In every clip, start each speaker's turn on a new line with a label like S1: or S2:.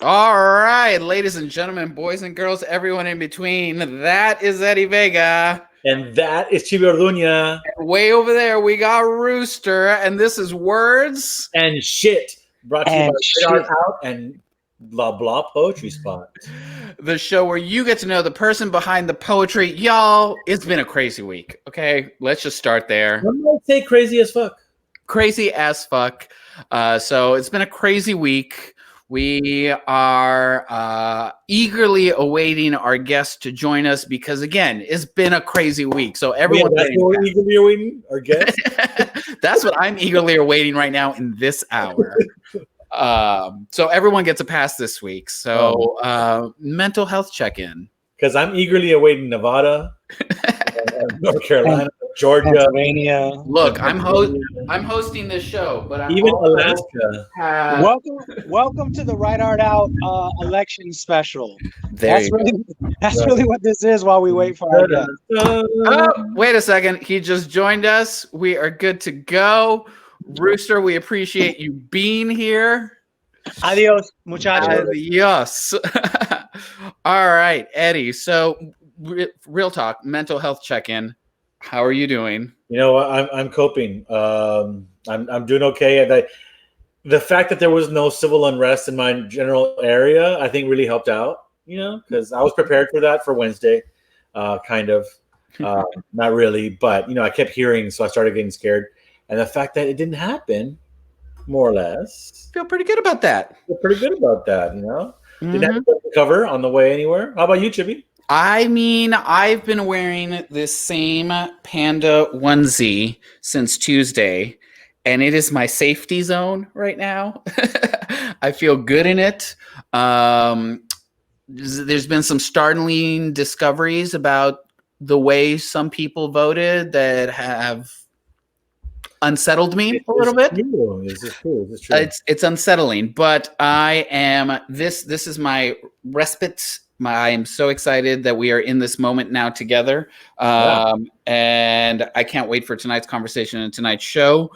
S1: All right, ladies and gentlemen, boys and girls, everyone in between, that is Eddie Vega.
S2: And that is Chibbi Orduña.
S1: Way over there, we got Rooster, and this is Words
S2: and Shit, brought to you by Art Out and Blah Blah Poetry Spot.
S1: The show where you get to know the person behind the poetry. Y'all, it's been a crazy week, okay? Let's just start there.
S2: I might say crazy as fuck.
S1: Crazy as fuck. So it's been a crazy week. We are eagerly awaiting our guest to join us because, again, it's been a crazy week. So everyone,
S2: that's what we're eagerly awaiting our guest.
S1: That's what I'm eagerly awaiting right now in this hour. So everyone gets a pass this week. So mental health check-in.
S2: Because I'm eagerly awaiting Nevada, North Carolina, Georgia,
S3: Pennsylvania.
S1: Look, I'm hosting this show, but I'm
S2: even Alaska.
S3: Welcome to the Right Art Out election special.
S1: That's
S3: really what this is while we wait for our guest.
S1: Oh, wait a second. He just joined us. We are good to go. Rooster, we appreciate you being here.
S3: Adios, muchachos.
S1: Adios. All right, Eddie. So, real talk, mental health check-in. How are you doing?
S2: You know, I'm coping. I'm doing okay. The fact that there was no civil unrest in my general area, I think, really helped out. You know, because I was prepared for that for Wednesday, kind of. Not really, but you know, I kept hearing, so I started getting scared. And the fact that it didn't happen, more or less,
S1: Feel pretty good about that.
S2: Feel pretty good about that. You know, didn't have to cover on the way anywhere. How about you, Chibbi?
S1: I mean, I've been wearing this same panda onesie since Tuesday, and it is my safety zone right now. I feel good in it. There's been some startling discoveries about the way some people voted that have unsettled me a little bit.
S2: Is this true?
S1: It's unsettling, but I am this is my respite. I am so excited that we are in this moment now together. And I can't wait for tonight's conversation and tonight's show.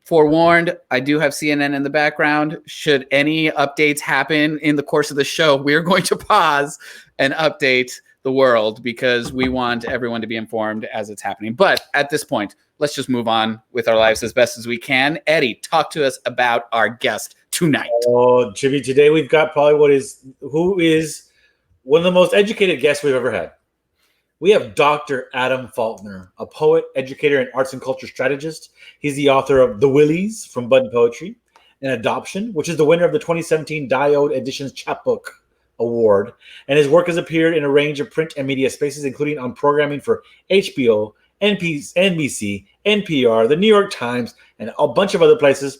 S1: Forewarned, I do have CNN in the background. Should any updates happen in the course of the show, we are going to pause and update the world because we want everyone to be informed as it's happening. But at this point, let's just move on with our lives as best as we can. Eddie, talk to us about our guest tonight.
S2: Oh, Chibbi, today we've got probably who is one of the most educated guests we've ever had. We have Dr. Adam Falkner, a poet, educator, and arts and culture strategist. He's the author of The Willies from Bud Poetry and Adoption, which is the winner of the 2017 Diode Editions Chapbook Award. And his work has appeared in a range of print and media spaces, including on programming for HBO, NBC, NPR, the New York Times, and a bunch of other places.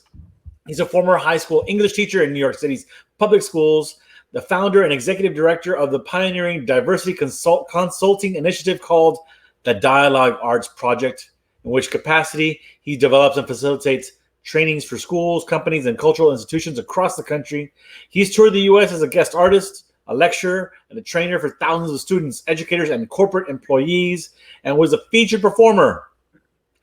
S2: He's a former high school English teacher in New York City's public schools, the founder and executive director of the pioneering diversity consulting initiative called the Dialogue Arts Project, in which capacity he develops and facilitates trainings for schools, companies, and cultural institutions across the country. He's toured the U.S. as a guest artist, a lecturer, and a trainer for thousands of students, educators, and corporate employees, and was a featured performer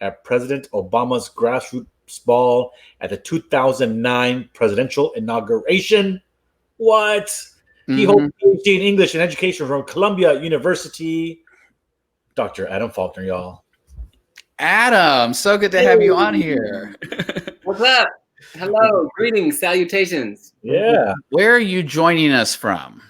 S2: at President Obama's Grassroots Ball at the 2009 Presidential Inauguration. What? He holds a Ph.D. in English and education from Columbia University. Dr. Adam Falkner, y'all.
S1: Adam, so good to have you on here.
S4: What's up? Hello, greetings, salutations.
S2: Yeah.
S1: Where are you joining us from?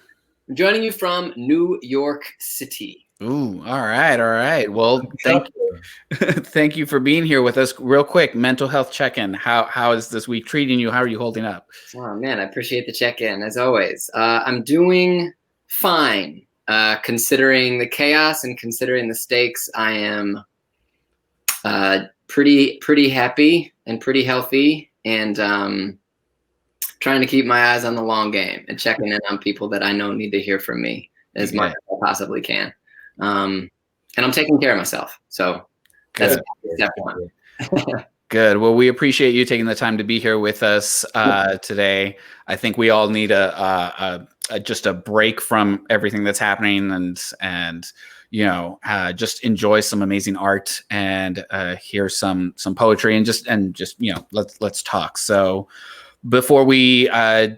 S4: I'm joining you from New York City.
S1: Ooh, all right. Well, thank you for being here with us. Real quick, mental health check-in. How is this week treating you? How are you holding up?
S4: Oh man, I appreciate the check-in as always. I'm doing fine, considering the chaos and considering the stakes. I am pretty happy and pretty healthy, and trying to keep my eyes on the long game and checking in on people that I know need to hear from me as much as I possibly can. And I'm taking care of myself. So that's step one.
S1: Good. Well, we appreciate you taking the time to be here with us today. I think we all need just a break from everything that's happening and just enjoy some amazing art and hear some poetry and just let's talk. So before we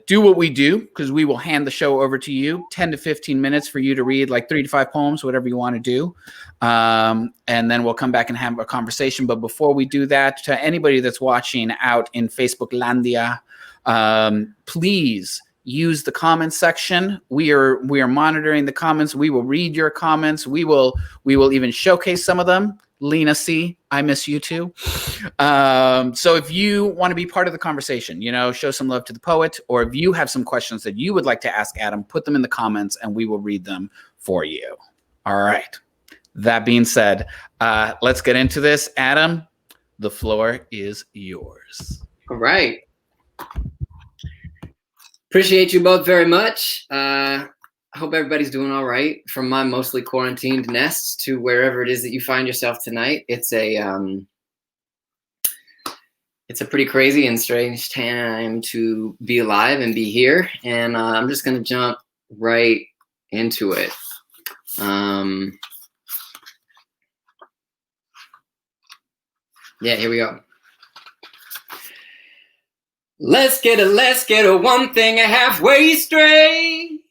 S1: do what we do, because we will hand the show over to you, 10 to 15 minutes for you to read like 3 to 5 poems, whatever you want to do. And then we'll come back and have a conversation. But before we do that, to anybody that's watching out in Facebook Landia, please use the comments section. We are monitoring the comments. We will read your comments. We will even showcase some of them. Lena C., I miss you too. So if you want to be part of the conversation, show some love to the poet, or if you have some questions that you would like to ask Adam, put them in the comments and we will read them for you. All right. That being said, let's get into this. Adam, the floor is yours.
S4: All right. Appreciate you both very much. I hope everybody's doing all right. From my mostly quarantined nest to wherever it is that you find yourself tonight, it's a pretty crazy and strange time to be alive and be here. And I'm just gonna jump right into it. Yeah, here we go. Let's get a one thing halfway straight.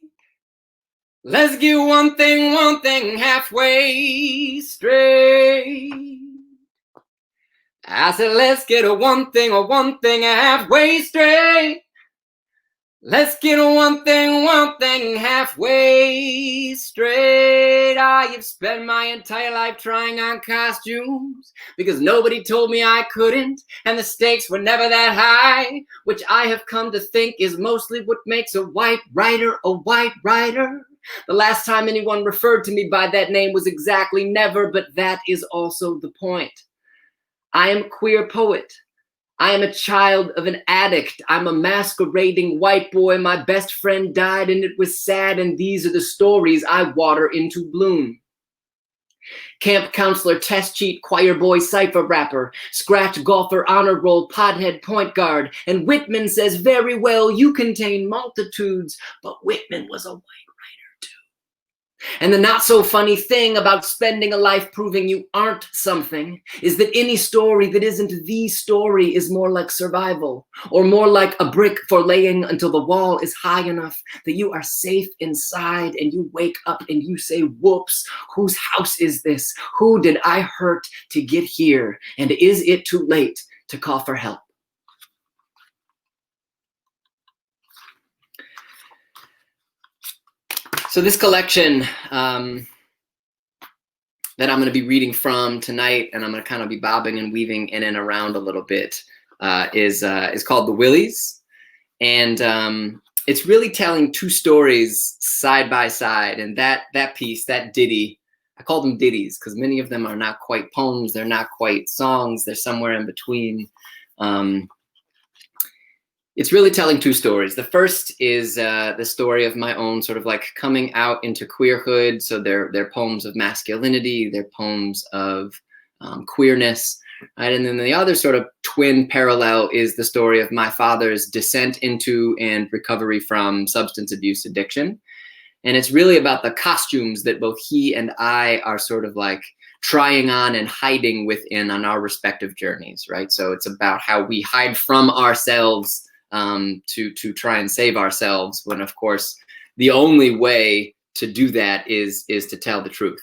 S4: Let's get one thing halfway straight. I said, let's get a one thing halfway straight. Let's get a one thing halfway straight. I have spent my entire life trying on costumes because nobody told me I couldn't, and the stakes were never that high, which I have come to think is mostly what makes a white writer a white writer. The last time anyone referred to me by that name was exactly never, but that is also the point. I am a queer poet. I am a child of an addict. I'm a masquerading white boy. My best friend died and it was sad, and these are the stories I water into bloom. Camp counselor, test cheat, choir boy, cipher rapper, scratch golfer, honor roll, pothead, point guard, and Whitman says, very well, you contain multitudes, but Whitman was a white. And the not so funny thing about spending a life proving you aren't something is that any story that isn't the story is more like survival, or more like a brick for laying until the wall is high enough that you are safe inside, and you wake up and you say, whoops, whose house is this? Who did I hurt to get here? And is it too late to call for help? So this collection that I'm going to be reading from tonight, and I'm going to kind of be bobbing and weaving in and around a little bit, is called The Willies. And it's really telling two stories side by side. And that piece, that ditty, I call them ditties because many of them are not quite poems. They're not quite songs. They're somewhere in between. It's really telling two stories. The first is the story of my own sort of like coming out into queerhood. So they're poems of masculinity, they're poems of queerness. Right? And then the other sort of twin parallel is the story of my father's descent into and recovery from substance abuse addiction. And it's really about the costumes that both he and I are sort of like trying on and hiding within on our respective journeys, right? So it's about how we hide from ourselves to try and save ourselves, when of course the only way to do that is to tell the truth.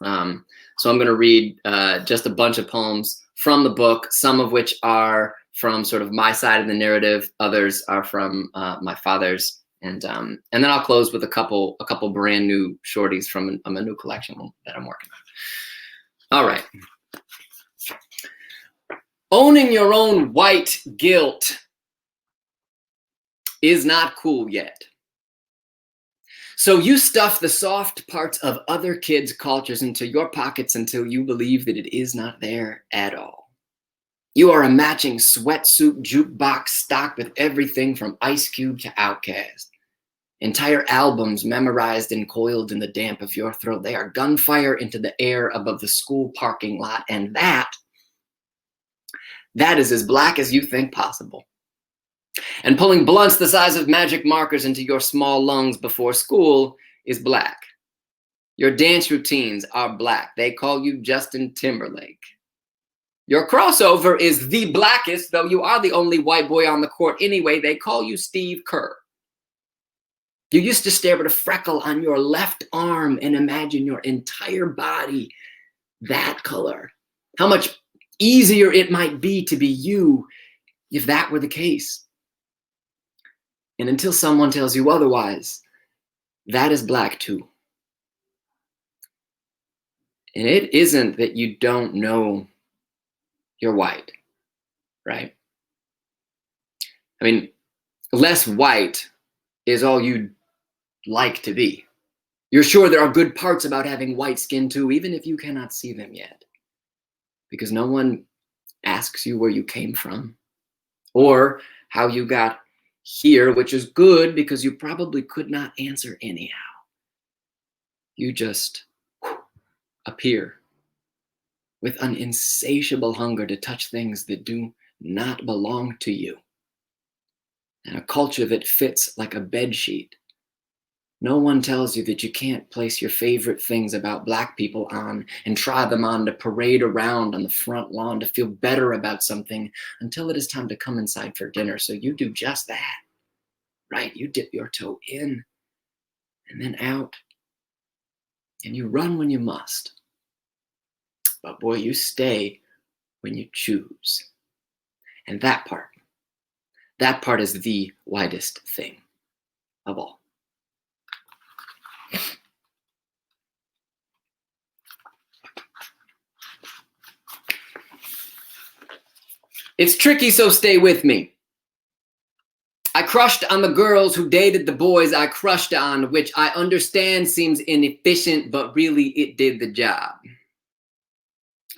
S4: So I'm going to read just a bunch of poems from the book, some of which are from sort of my side of the narrative, others are from my father's, and then I'll close with a couple brand new shorties from a new collection that I'm working on. All right. Owning your own white guilt is not cool yet. So you stuff the soft parts of other kids' cultures into your pockets until you believe that it is not there at all. You are a matching sweatsuit jukebox stocked with everything from Ice Cube to Outkast. Entire albums memorized and coiled in the damp of your throat. They are gunfire into the air above the school parking lot, and that is as black as you think possible. And pulling blunts the size of magic markers into your small lungs before school is black. Your dance routines are black. They call you Justin Timberlake. Your crossover is the blackest, though you are the only white boy on the court anyway. They call you Steve Kerr. You used to stare at a freckle on your left arm and imagine your entire body that color. How much easier it might be to be you if that were the case. And until someone tells you otherwise, that is black too. And it isn't that you don't know you're white, right? I mean, less white is all you'd like to be. You're sure there are good parts about having white skin too, even if you cannot see them yet. Because no one asks you where you came from or how you got here, which is good because you probably could not answer anyhow. You just appear with an insatiable hunger to touch things that do not belong to you, and a culture that fits like a bedsheet. No one tells you that you can't place your favorite things about black people on and try them on to parade around on the front lawn to feel better about something until it is time to come inside for dinner. So you do just that, right? You dip your toe in and then out, and you run when you must. But boy, you stay when you choose. And that part is the widest thing of all. It's tricky, so stay with me. I crushed on the girls who dated the boys I crushed on, which I understand seems inefficient, but really it did the job.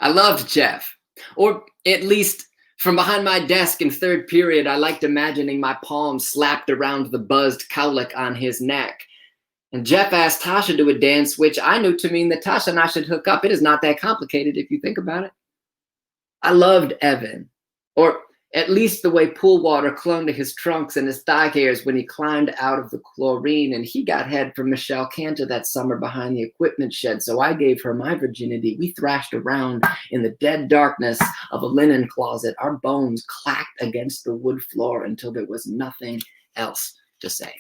S4: I loved Jeff, or at least from behind my desk in third period, I liked imagining my palms slapped around the buzzed cowlick on his neck. And Jeff asked Tasha to do a dance, which I knew to mean that Tasha and I should hook up. It is not that complicated if you think about it. I loved Evan, or at least the way pool water clung to his trunks and his thigh hairs when he climbed out of the chlorine. And he got head from Michelle Cantor that summer behind the equipment shed, so I gave her my virginity. We thrashed around in the dead darkness of a linen closet. Our bones clacked against the wood floor until there was nothing else to say.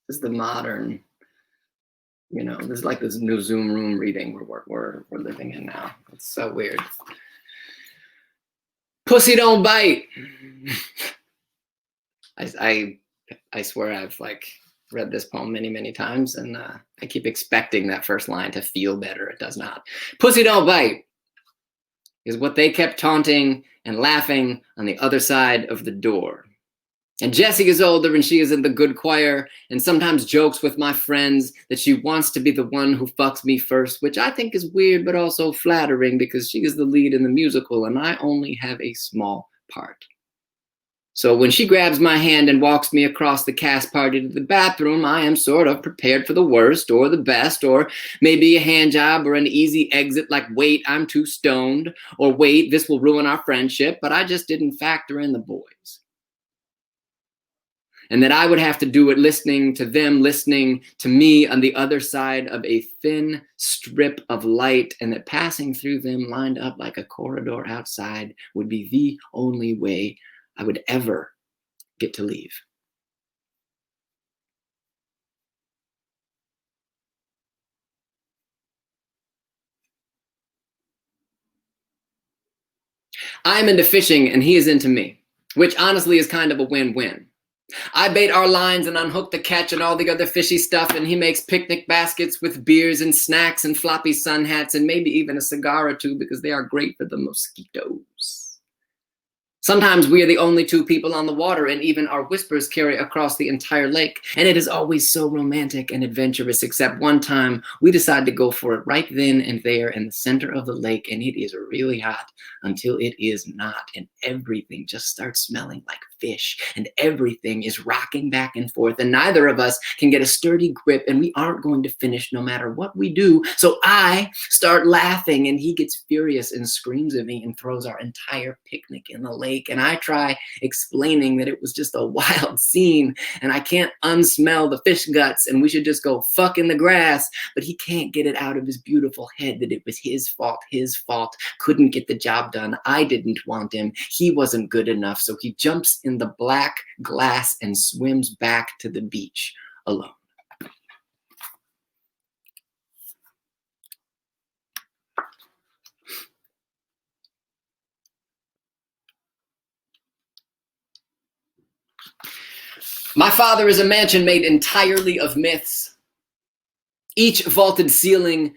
S4: This is the modern, this is like this new Zoom room reading we're living in now. It's so weird. Pussy don't bite. I swear I've read this poem many, many times, and I keep expecting that first line to feel better. It does not. Pussy don't bite is what they kept taunting and laughing on the other side of the door. And Jessie is older and she is in the good choir and sometimes jokes with my friends that she wants to be the one who fucks me first, which I think is weird but also flattering because she is the lead in the musical and I only have a small part. So when she grabs my hand and walks me across the cast party to the bathroom, I am sort of prepared for the worst or the best, or maybe a hand job or an easy exit like, wait, I'm too stoned, or wait, this will ruin our friendship, but I just didn't factor in the boys. And that I would have to do it listening to them, listening to me on the other side of a thin strip of light, and that passing through them lined up like a corridor outside would be the only way I would ever get to leave. I'm into fishing and he is into me, which honestly is kind of a win-win. I bait our lines and unhook the catch and all the other fishy stuff, and he makes picnic baskets with beers and snacks and floppy sun hats and maybe even a cigar or two because they are great for the mosquitoes. Sometimes we are the only two people on the water, and even our whispers carry across the entire lake, and it is always so romantic and adventurous, except one time we decide to go for it right then and there in the center of the lake, and it is really hot until it is not, and everything just starts smelling like fish, and everything is rocking back and forth, and neither of us can get a sturdy grip, and we aren't going to finish no matter what we do. So I start laughing, and he gets furious and screams at me and throws our entire picnic in the lake. And I try explaining that it was just a wild scene, and I can't unsmell the fish guts, and we should just go fuck in the grass. But he can't get it out of his beautiful head that it was his fault, couldn't get the job done. I didn't want him. He wasn't good enough. So he jumps in the black glass and swims back to the beach alone. My father is a mansion made entirely of myths, each vaulted ceiling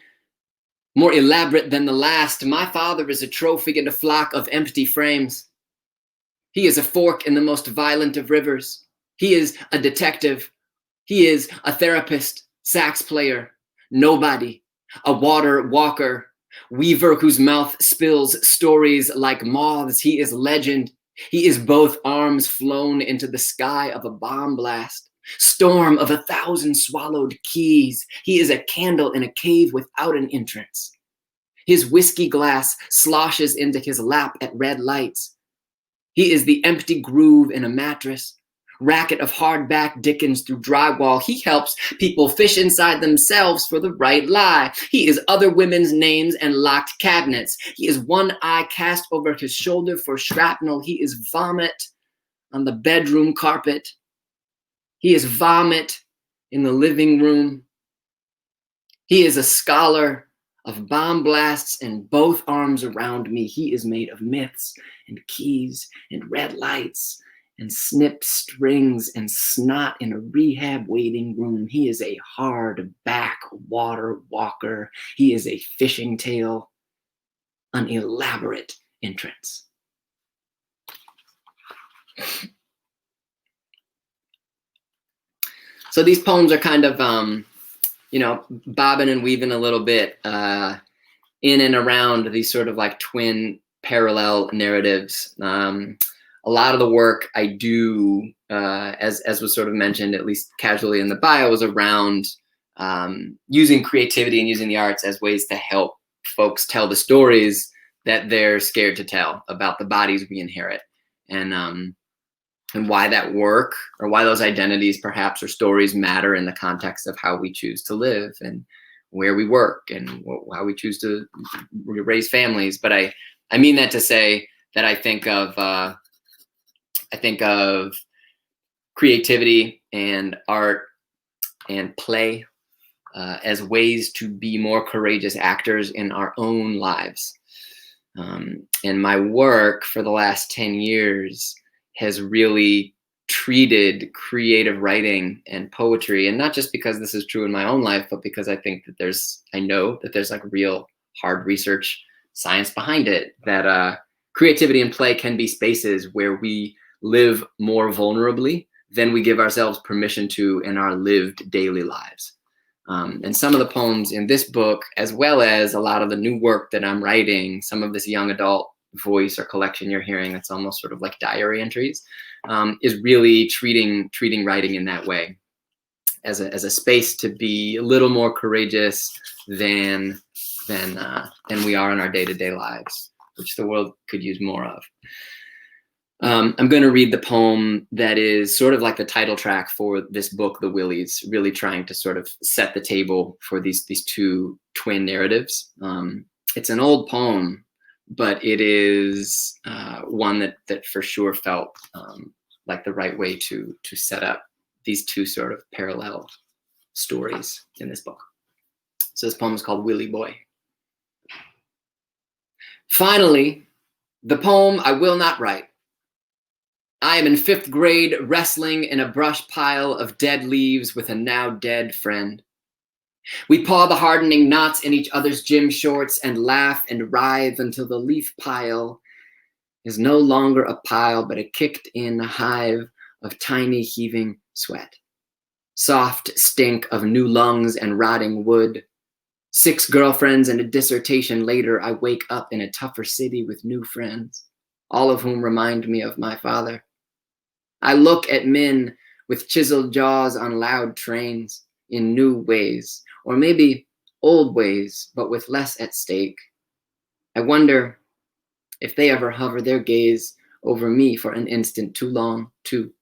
S4: more elaborate than the last. My father is a trophy and a flock of empty frames. He is a fork in the most violent of rivers. He is a detective. He is a therapist, sax player, nobody, a water walker, weaver whose mouth spills stories like moths. He is legend. He is both arms flown into the sky of a bomb blast, storm of 1,000 swallowed keys. He is a candle in a cave without an entrance. His whiskey glass sloshes into his lap at red lights. He is the empty groove in a mattress, racket of hardback Dickens through drywall. He helps people fish inside themselves for the right lie. He is other women's names and locked cabinets. He is one eye cast over his shoulder for shrapnel. He is vomit on the bedroom carpet. He is vomit in the living room. He is a scholar of bomb blasts and both arms around me. He is made of myths and keys and red lights and snip strings and snot in a rehab waiting room. He is a hard back water walker. He is a fishing tail, an elaborate entrance. So these poems are kind of, bobbing and weaving a little bit in and around these sort of like twin parallel narratives. A lot of the work I do, as was sort of mentioned, at least casually in the bio, is around using creativity and using the arts as ways to help folks tell the stories that they're scared to tell about the bodies we inherit, and why that work or why those identities perhaps or stories matter in the context of how we choose to live and where we work and how we choose to raise families. But I mean that to say that I think of creativity and art and play as ways to be more courageous actors in our own lives. And my work for the last 10 years has really treated creative writing and poetry, and not just because this is true in my own life, but because I think that I know that there's like real hard research science behind it, that creativity and play can be spaces where we live more vulnerably than we give ourselves permission to in our lived daily lives. And some of the poems in this book, as well as a lot of the new work that I'm writing, some of this young adult voice or collection you're hearing, it's almost sort of like diary entries, is really treating writing in that way, as a space to be a little more courageous than we are in our day-to-day lives, which the world could use more of. I'm going to read the poem that is sort of like the title track for this book, The Willies, really trying to sort of set the table for these two twin narratives. It's an old poem, but it is one that for sure felt like the right way to set up these two sort of parallel stories in this book. So this poem is called Willie Boy. Finally, the poem I will not write. I am in 5th grade wrestling in a brush pile of dead leaves with a now dead friend. We paw the hardening knots in each other's gym shorts and laugh and writhe until the leaf pile is no longer a pile, but a kicked in hive of tiny heaving sweat. Soft stink of new lungs and rotting wood. 6 girlfriends and a dissertation later, I wake up in a tougher city with new friends, all of whom remind me of my father. I look at men with chiseled jaws on loud trains in new ways, or maybe old ways, but with less at stake. I wonder if they ever hover their gaze over me for an instant too long, too.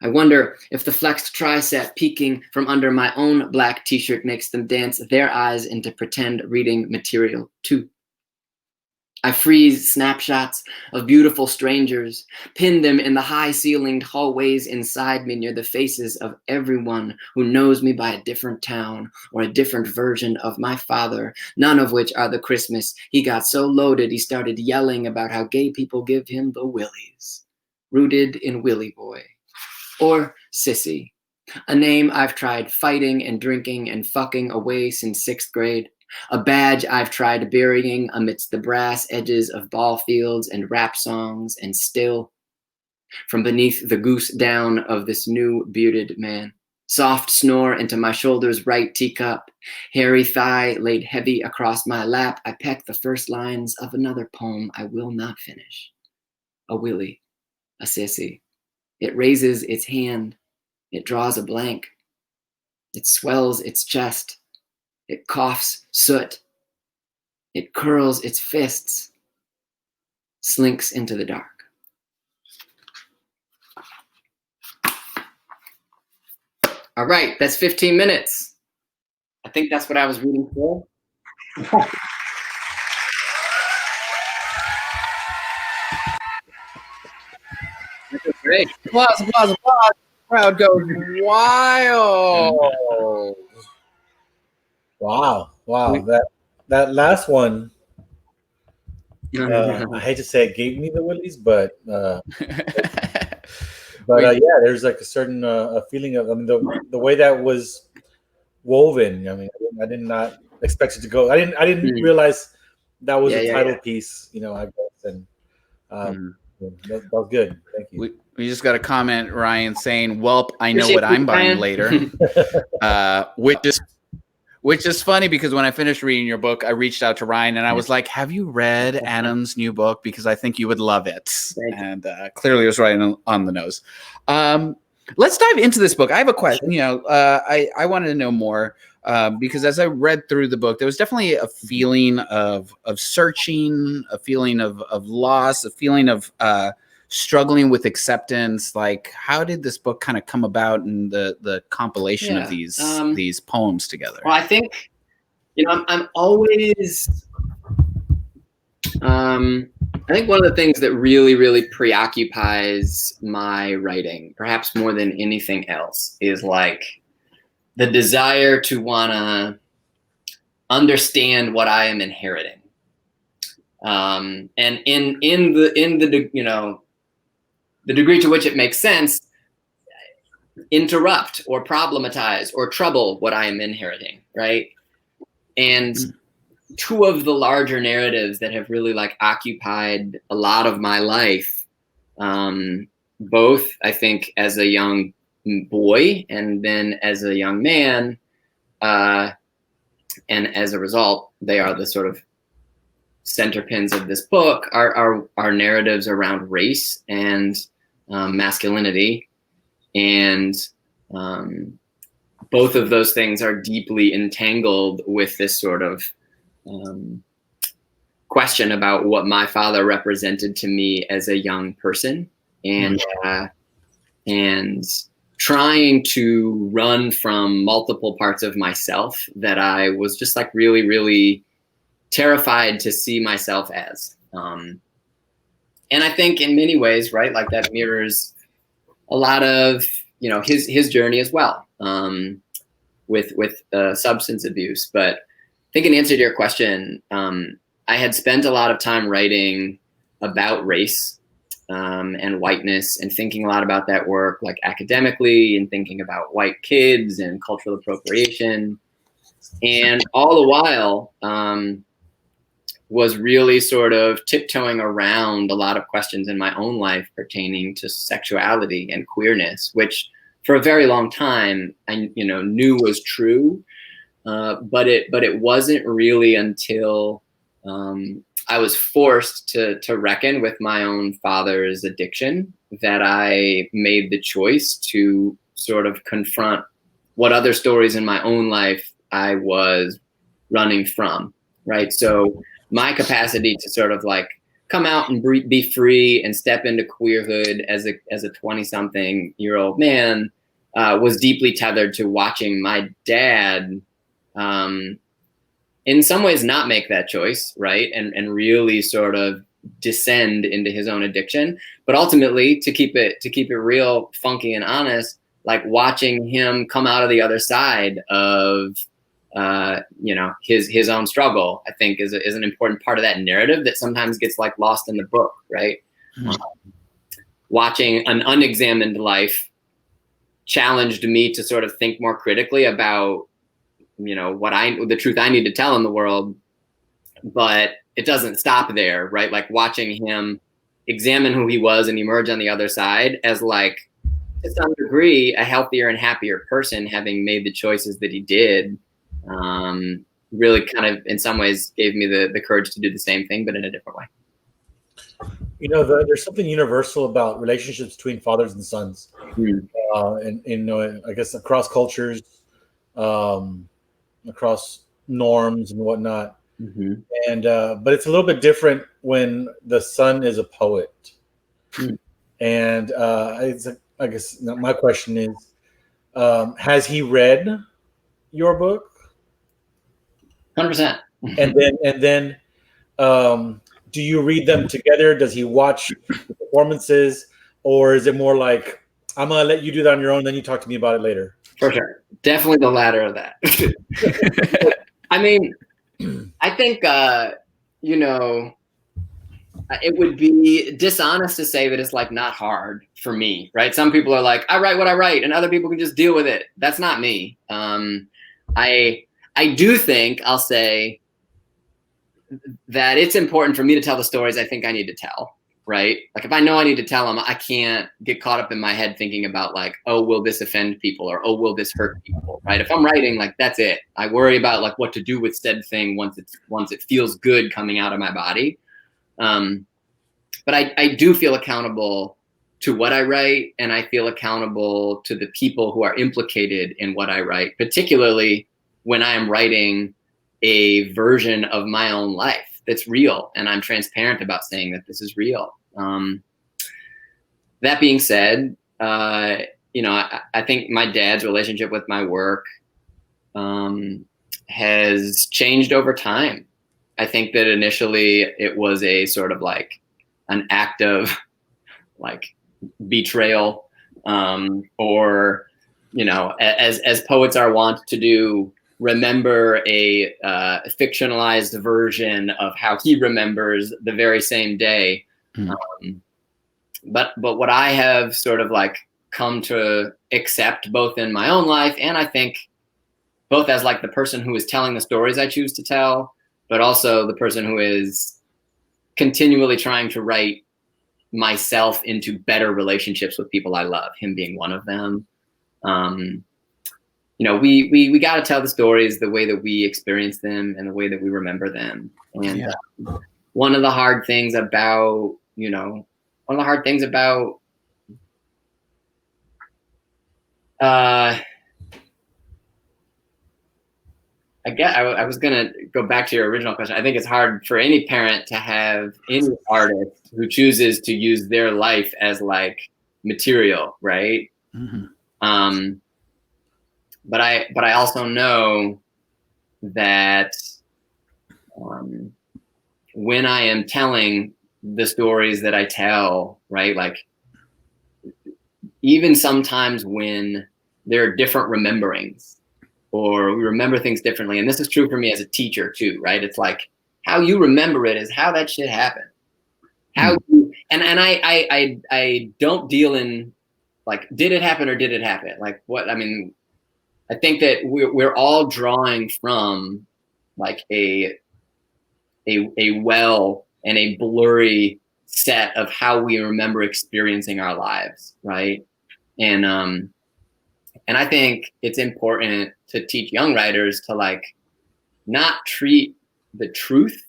S4: I wonder if the flexed tricep peeking from under my own black t-shirt makes them dance their eyes into pretend reading material, too. I freeze snapshots of beautiful strangers, pin them in the high-ceilinged hallways inside me near the faces of everyone who knows me by a different town or a different version of my father, none of which are the Christmas he got so loaded he started yelling about how gay people give him the willies, rooted in Willy Boy. Or Sissy, a name I've tried fighting and drinking and fucking away since 6th grade. A badge I've tried burying amidst the brass edges of ball fields and rap songs, and still, from beneath the goose down of this new bearded man, soft snore into my shoulder's right teacup, hairy thigh laid heavy across my lap, I peck the first lines of another poem I will not finish. A willy, a sissy. It raises its hand, it draws a blank, it swells its chest, it coughs soot, it curls its fists, slinks into the dark. All right, that's 15 minutes. I think that's what I was reading for. That's great.
S1: Applause, applause, applause. Crowd goes wild.
S2: Wow. That last one, I hate to say it gave me the willies, but yeah, there's like a certain feeling of, I mean, the way that was woven. I mean, I did not expect it to go. I didn't realize that was a title piece. You know, I guess, and that was good. Thank you.
S1: We just got a comment, Ryan, saying, "Welp, I know what I'm buying later," which is funny because when I finished reading your book, I reached out to Ryan and I was like, "Have you read Adam's new book? Because I think you would love it." And clearly, it was right on the nose. Let's dive into this book. I have a question. You know, I wanted to know more because as I read through the book, there was definitely a feeling of searching, a feeling of loss, a feeling of struggling with acceptance. Like, how did this book kind of come about and the compilation of these poems together?
S4: Well, I think, you know, I'm always, I think one of the things that really, really preoccupies my writing, perhaps more than anything else, is like the desire to want to understand what I am inheriting. And in the you know, the degree to which it makes sense, interrupt or problematize or trouble what I am inheriting, right? And two of the larger narratives that have really like occupied a lot of my life, both I think as a young boy and then as a young man, and as a result, they are the sort of center pins of this book, are narratives around race and masculinity, and both of those things are deeply entangled with this sort of question about what my father represented to me as a young person, and trying to run from multiple parts of myself that I was just like really, really terrified to see myself as. And I think in many ways, right, like that mirrors a lot of, you know, his journey as well, with substance abuse. But I think in answer to your question, I had spent a lot of time writing about race and whiteness, and thinking a lot about that work, like academically, and thinking about white kids and cultural appropriation, and all the while was really sort of tiptoeing around a lot of questions in my own life pertaining to sexuality and queerness, which for a very long time I knew was true, but it wasn't really until I was forced to reckon with my own father's addiction that I made the choice to sort of confront what other stories in my own life I was running from, right? So my capacity to sort of like come out and be free and step into queerhood as a 20-something-year-old man was deeply tethered to watching my dad in some ways not make that choice, right? And really sort of descend into his own addiction. But ultimately, to keep it real funky and honest, like watching him come out of the other side of his own struggle, I think is an important part of that narrative that sometimes gets like lost in the book, right? Mm-hmm. Watching an unexamined life challenged me to sort of think more critically about, the truth I need to tell in the world, but it doesn't stop there, right? Like watching him examine who he was and emerge on the other side as like, to some degree, a healthier and happier person, having made the choices that he did, really kind of in some ways gave me the courage to do the same thing, but in a different way.
S2: There's something universal about relationships between fathers and sons, and I guess across cultures, across norms and whatnot. Mm-hmm. And but it's a little bit different when the son is a poet. And I guess my question is, has he read your book?
S4: 100%.
S2: And then do you read them together? Does he watch the performances, or is it more like, I'm gonna let you do that on your own, then you talk to me about it later?
S4: For sure, definitely the latter of that. I mean, I think it would be dishonest to say that it's like not hard for me, right? Some people are like, I write what I write, and other people can just deal with it. That's not me. I do think, I'll say, that it's important for me to tell the stories I think I need to tell, right? Like if I know I need to tell them, I can't get caught up in my head thinking about like, oh, will this offend people, or oh, will this hurt people, right? If I'm writing, like that's it. I worry about like what to do with said thing once it feels good coming out of my body. But I do feel accountable to what I write, and I feel accountable to the people who are implicated in what I write, particularly when I am writing a version of my own life that's real, and I'm transparent about saying that this is real. That being said, I think my dad's relationship with my work has changed over time. I think that initially it was a sort of like an act of like betrayal, or as poets are wont to do, remember a fictionalized version of how he remembers the very same day. But what I have sort of like come to accept, both in my own life and I think both as like the person who is telling the stories I choose to tell, but also the person who is continually trying to write myself into better relationships with people I love, him being one of them. We got to tell the stories the way that we experience them and the way that we remember them. And one of the hard things about, I was going to go back to your original question. I think it's hard for any parent to have any artist who chooses to use their life as like material, right? Mm-hmm. But I also know that when I am telling the stories that I tell, right, like even sometimes when there are different rememberings, or we remember things differently, and this is true for me as a teacher too, right? It's like how you remember it is how that shit happened. How you, and I don't deal in like, did it happen or did it happen? Like what, I mean, I think that we're all drawing from like a well and a blurry set of how we remember experiencing our lives, right? And I think it's important to teach young writers to like not treat the truth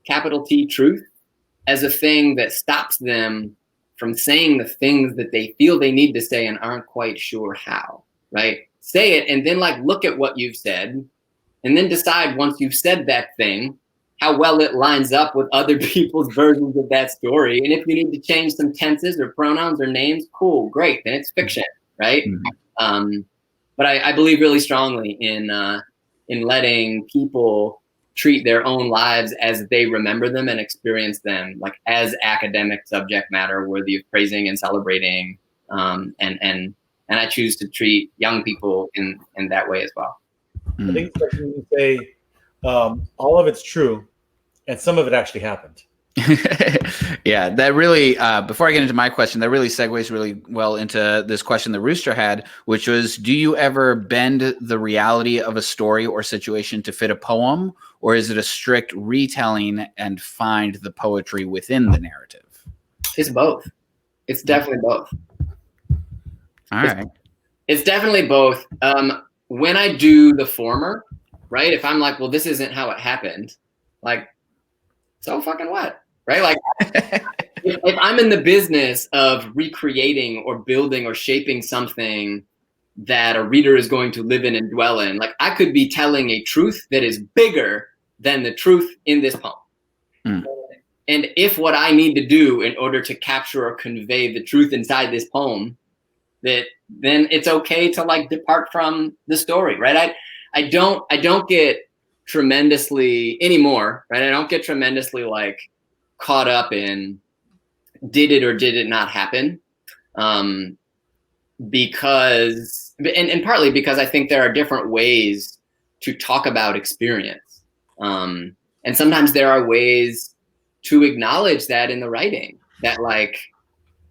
S4: capital T truth as a thing that stops them from saying the things that they feel they need to say and aren't quite sure how, right? Say it and then like look at what you've said and then decide once you've said that thing, how well it lines up with other people's versions of that story. And if you need to change some tenses or pronouns or names, cool, great, then it's fiction, right? Mm-hmm. But I believe really strongly in letting people treat their own lives as they remember them and experience them, like as academic subject matter worthy of praising and celebrating. And I choose to treat young people in that way as well.
S2: I think it's like you say, all of it's true, and some of it actually happened.
S1: Yeah, that really, before I get into my question, that really segues really well into this question that Rooster had, which was, do you ever bend the reality of a story or situation to fit a poem, or is it a strict retelling and find the poetry within the narrative?
S4: It's both. It's definitely both.
S1: All right.
S4: It's definitely both. When I do the former, right, if I'm like, well, this isn't how it happened, like, so fucking what? Right? Like, if I'm in the business of recreating or building or shaping something that a reader is going to live in and dwell in, like I could be telling a truth that is bigger than the truth in this poem. Mm. And if what I need to do in order to capture or convey the truth inside this poem, that then it's okay to like depart from the story, right? I don't get tremendously anymore, right? I don't get tremendously like caught up in did it or did it not happen, because and partly because I think there are different ways to talk about experience, and sometimes there are ways to acknowledge that in the writing, that like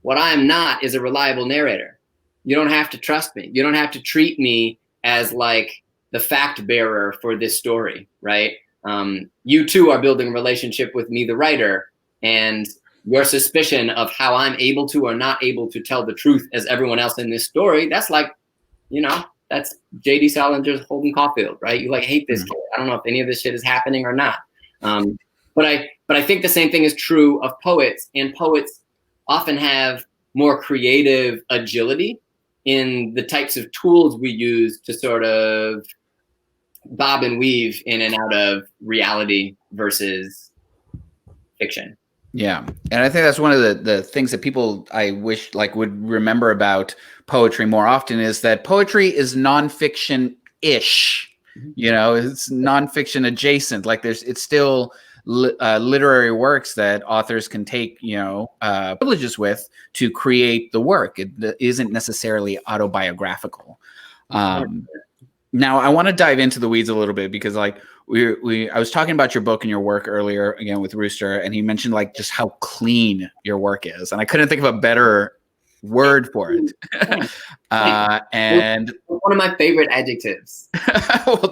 S4: what I am not is a reliable narrator. You don't have to trust me. You don't have to treat me as like the fact bearer for this story, right? You too are building a relationship with me, the writer, and your suspicion of how I'm able to or not able to tell the truth as everyone else in this story, that's like, you know, that's J.D. Salinger's Holden Caulfield, right? You like hate this kid. I don't know if any of this shit is happening or not. But I think the same thing is true of poets, and poets often have more creative agility in the types of tools we use to sort of bob and weave in and out of reality versus fiction.
S1: Yeah. And I think that's one of the things that people I wish like would remember about poetry more often, is that poetry is nonfiction-ish. You know, it's nonfiction adjacent. Like it's still literary works that authors can take, you know, privileges with to create the work. It isn't necessarily autobiographical. Now I want to dive into the weeds a little bit, because like I was talking about your book and your work earlier again with Rooster, and he mentioned like just how clean your work is, and I couldn't think of a better word for it. And
S4: one of my favorite adjectives.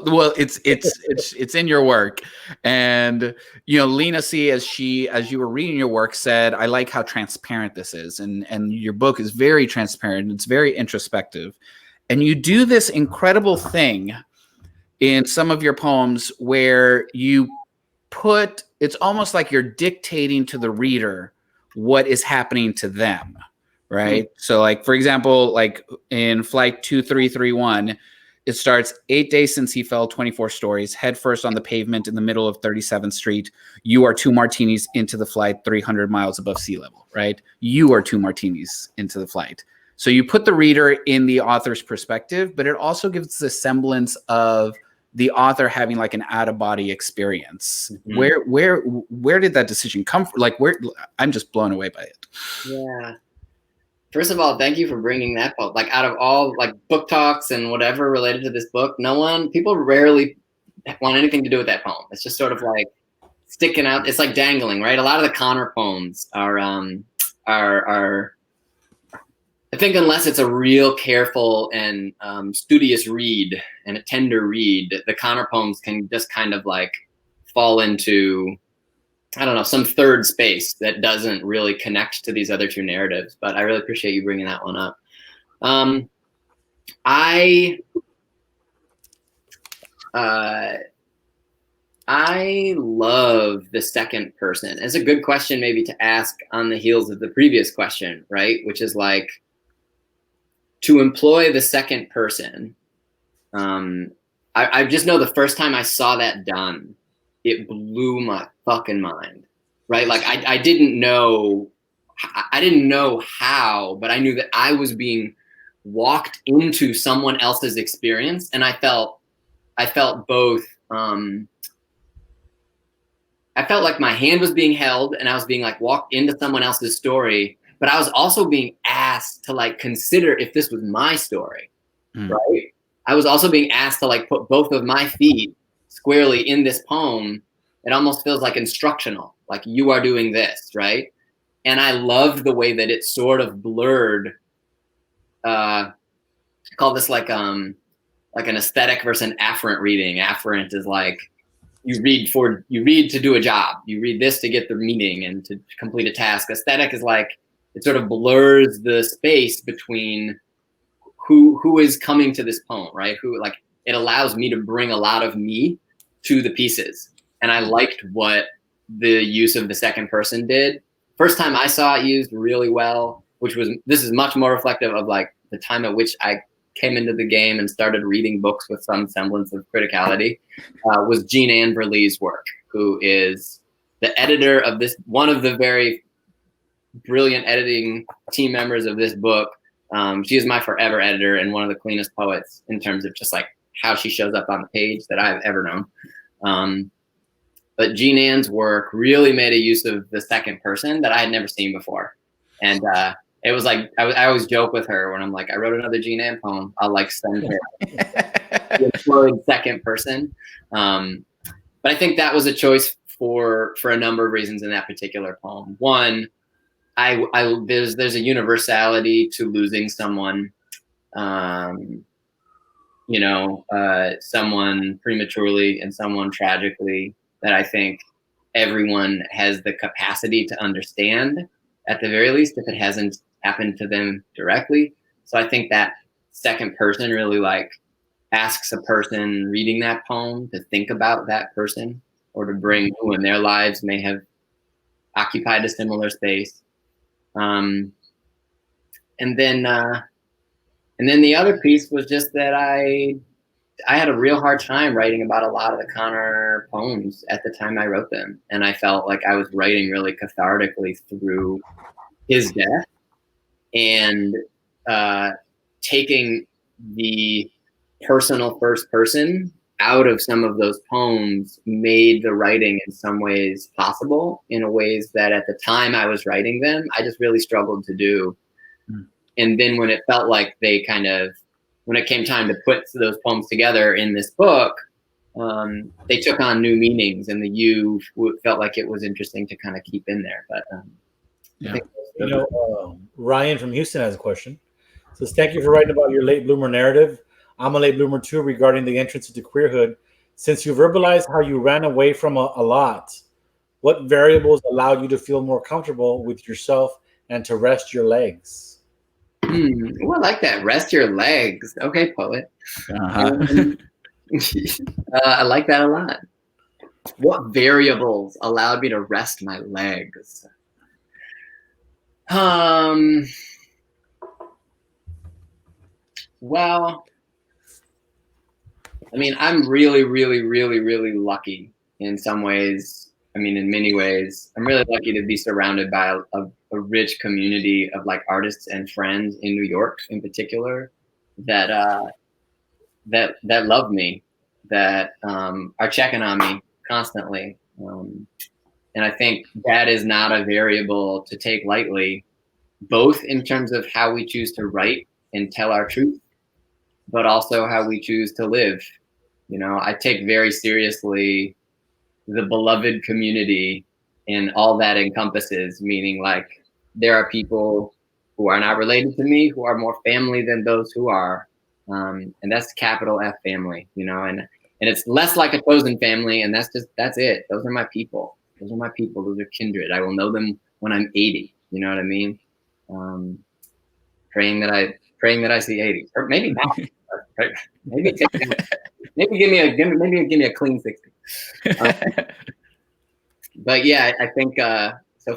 S1: well, it's in your work, and you know, Lena C, as you were reading your work, said, "I like how transparent this is," and your book is very transparent. It's very introspective, and you do this incredible thing in some of your poems where you put, it's almost like you're dictating to the reader what is happening to them. Right. So like, for example, like in Flight 2331, it starts 8 days since he fell 24 stories, head first on the pavement in the middle of 37th Street. You are 2 martinis into the flight, 300 miles above sea level. Right. You are 2 martinis into the flight. So you put the reader in the author's perspective, but it also gives the semblance of the author having like an out-of-body experience. Mm-hmm. Where did that decision come from? Like, I'm just blown away by it.
S4: Yeah. First of all, thank you for bringing that book. Like, out of all like book talks and whatever related to this book, people rarely want anything to do with that poem. It's just sort of like sticking out. It's like dangling, right? A lot of the Connor poems are I think, unless it's a real careful and studious read and a tender read, the Connor poems can just kind of like fall into, I don't know, some third space that doesn't really connect to these other two narratives. But I really appreciate you bringing that one up. I I love the second person. It's a good question maybe to ask on the heels of the previous question, right? Which is like, to employ the second person. I just know the first time I saw that done, it blew my fucking mind, right? Like I didn't know how, but I knew that I was being walked into someone else's experience, and I felt both. I felt like my hand was being held, and I was being like walked into someone else's story, but I was also being asked to like consider if this was my story, right? I was also being asked to like put both of my feet squarely in this poem. It almost feels like instructional, like you are doing this, right? And I loved the way that it sort of blurred. I call this like an aesthetic versus an afferent reading. Afferent is like you read to do a job. You read this to get the meaning and to complete a task. Aesthetic is like it sort of blurs the space between who is coming to this poem, right? Who, like, it allows me to bring a lot of me to the pieces. And I liked what the use of the second person did. First time I saw it used really well, this is much more reflective of like the time at which I came into the game and started reading books with some semblance of criticality, was Jean Ann Verlee's work, who is the editor of this, one of the very brilliant editing team members of this book. She is my forever editor and one of the cleanest poets in terms of just like how she shows up on the page that I've ever known. But Jean Ann's work really made a use of the second person that I had never seen before. And it was like, I always joke with her when I'm like, I wrote another Jean Ann poem, I'll like send her the employed second person. But I think that was a choice for a number of reasons in that particular poem. One, there's a universality to losing someone, someone prematurely and someone tragically, that I think everyone has the capacity to understand, at the very least, if it hasn't happened to them directly. So I think that second person really like asks a person reading that poem to think about that person, or to bring who in their lives may have occupied a similar space. And then the other piece was just that I had a real hard time writing about a lot of the Connor poems at the time I wrote them. And I felt like I was writing really cathartically through his death, and taking the personal first person out of some of those poems made the writing in some ways possible, in ways that at the time I was writing them, I just really struggled to do. And then when it felt like when it came time to put those poems together in this book, they took on new meanings, and the you felt like it was interesting to kind of keep in there. But
S2: yeah. Ryan from Houston has a question. It says, thank you for writing about your late bloomer narrative. I'm a late bloomer too, regarding the entrance into queerhood. Since you verbalized how you ran away from a lot, what variables allowed you to feel more comfortable with yourself and to rest your legs?
S4: I like that. Rest your legs. Okay, poet. I like that a lot. What variables allowed me to rest my legs? Well, I mean, I'm really, really, really, really lucky in some ways. I mean, in many ways, I'm really lucky to be surrounded by a rich community of like artists and friends in New York, in particular, that love me, that are checking on me constantly. And I think that is not a variable to take lightly, both in terms of how we choose to write and tell our truth, but also how we choose to live. I take very seriously the beloved community and all that encompasses, meaning like there are people who are not related to me who are more family than those who are. And that's capital F family, and it's less like a chosen family. And that's it. Those are my people. Those are kindred. I will know them when I'm 80. You know what I mean? Praying that I see 80, or maybe not. Maybe give me a clean 60. But yeah, I think so.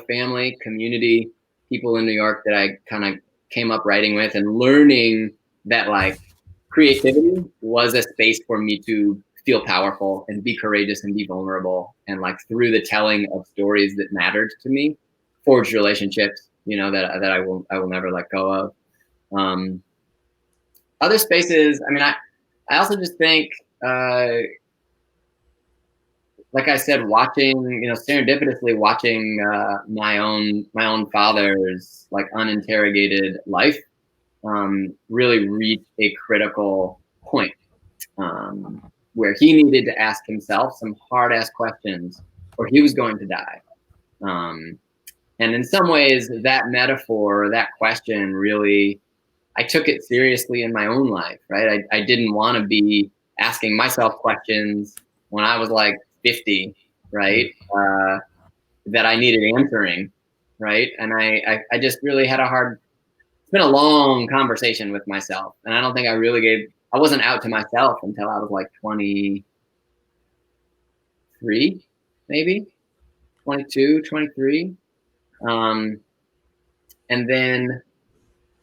S4: Family, community, people in New York that I kind of came up writing with, and learning that like creativity was a space for me to feel powerful and be courageous and be vulnerable, and like through the telling of stories that mattered to me, forged relationships, you know, that I will never let go of. Other spaces, I mean, I also just think, like I said, watching, you know, serendipitously watching my own father's like uninterrogated life really reached a critical point where he needed to ask himself some hard-ass questions or he was going to die. And in some ways, that metaphor, that question really, I took it seriously in my own life, right? I didn't want to be asking myself questions when I was like 50, right? That I needed answering, right? And I just really had it's been a long conversation with myself. And I don't think I wasn't out to myself until I was like 23, maybe 22, 23. And then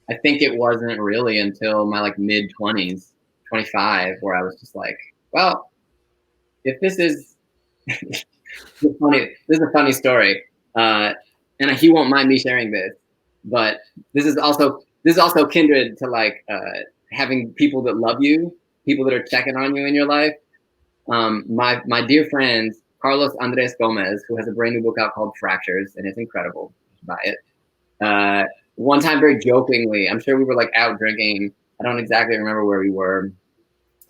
S4: I think it wasn't really until my like mid 20s, 25, where I was just like, well, if this is this is a funny story, and he won't mind me sharing this, but this is also kindred to like having people that love you, people that are checking on you in your life. My dear friend Carlos Andres Gomez, who has a brand new book out called Fractures, and it's incredible. Buy it. One time, very jokingly, I'm sure we were like out drinking. I don't exactly remember where we were,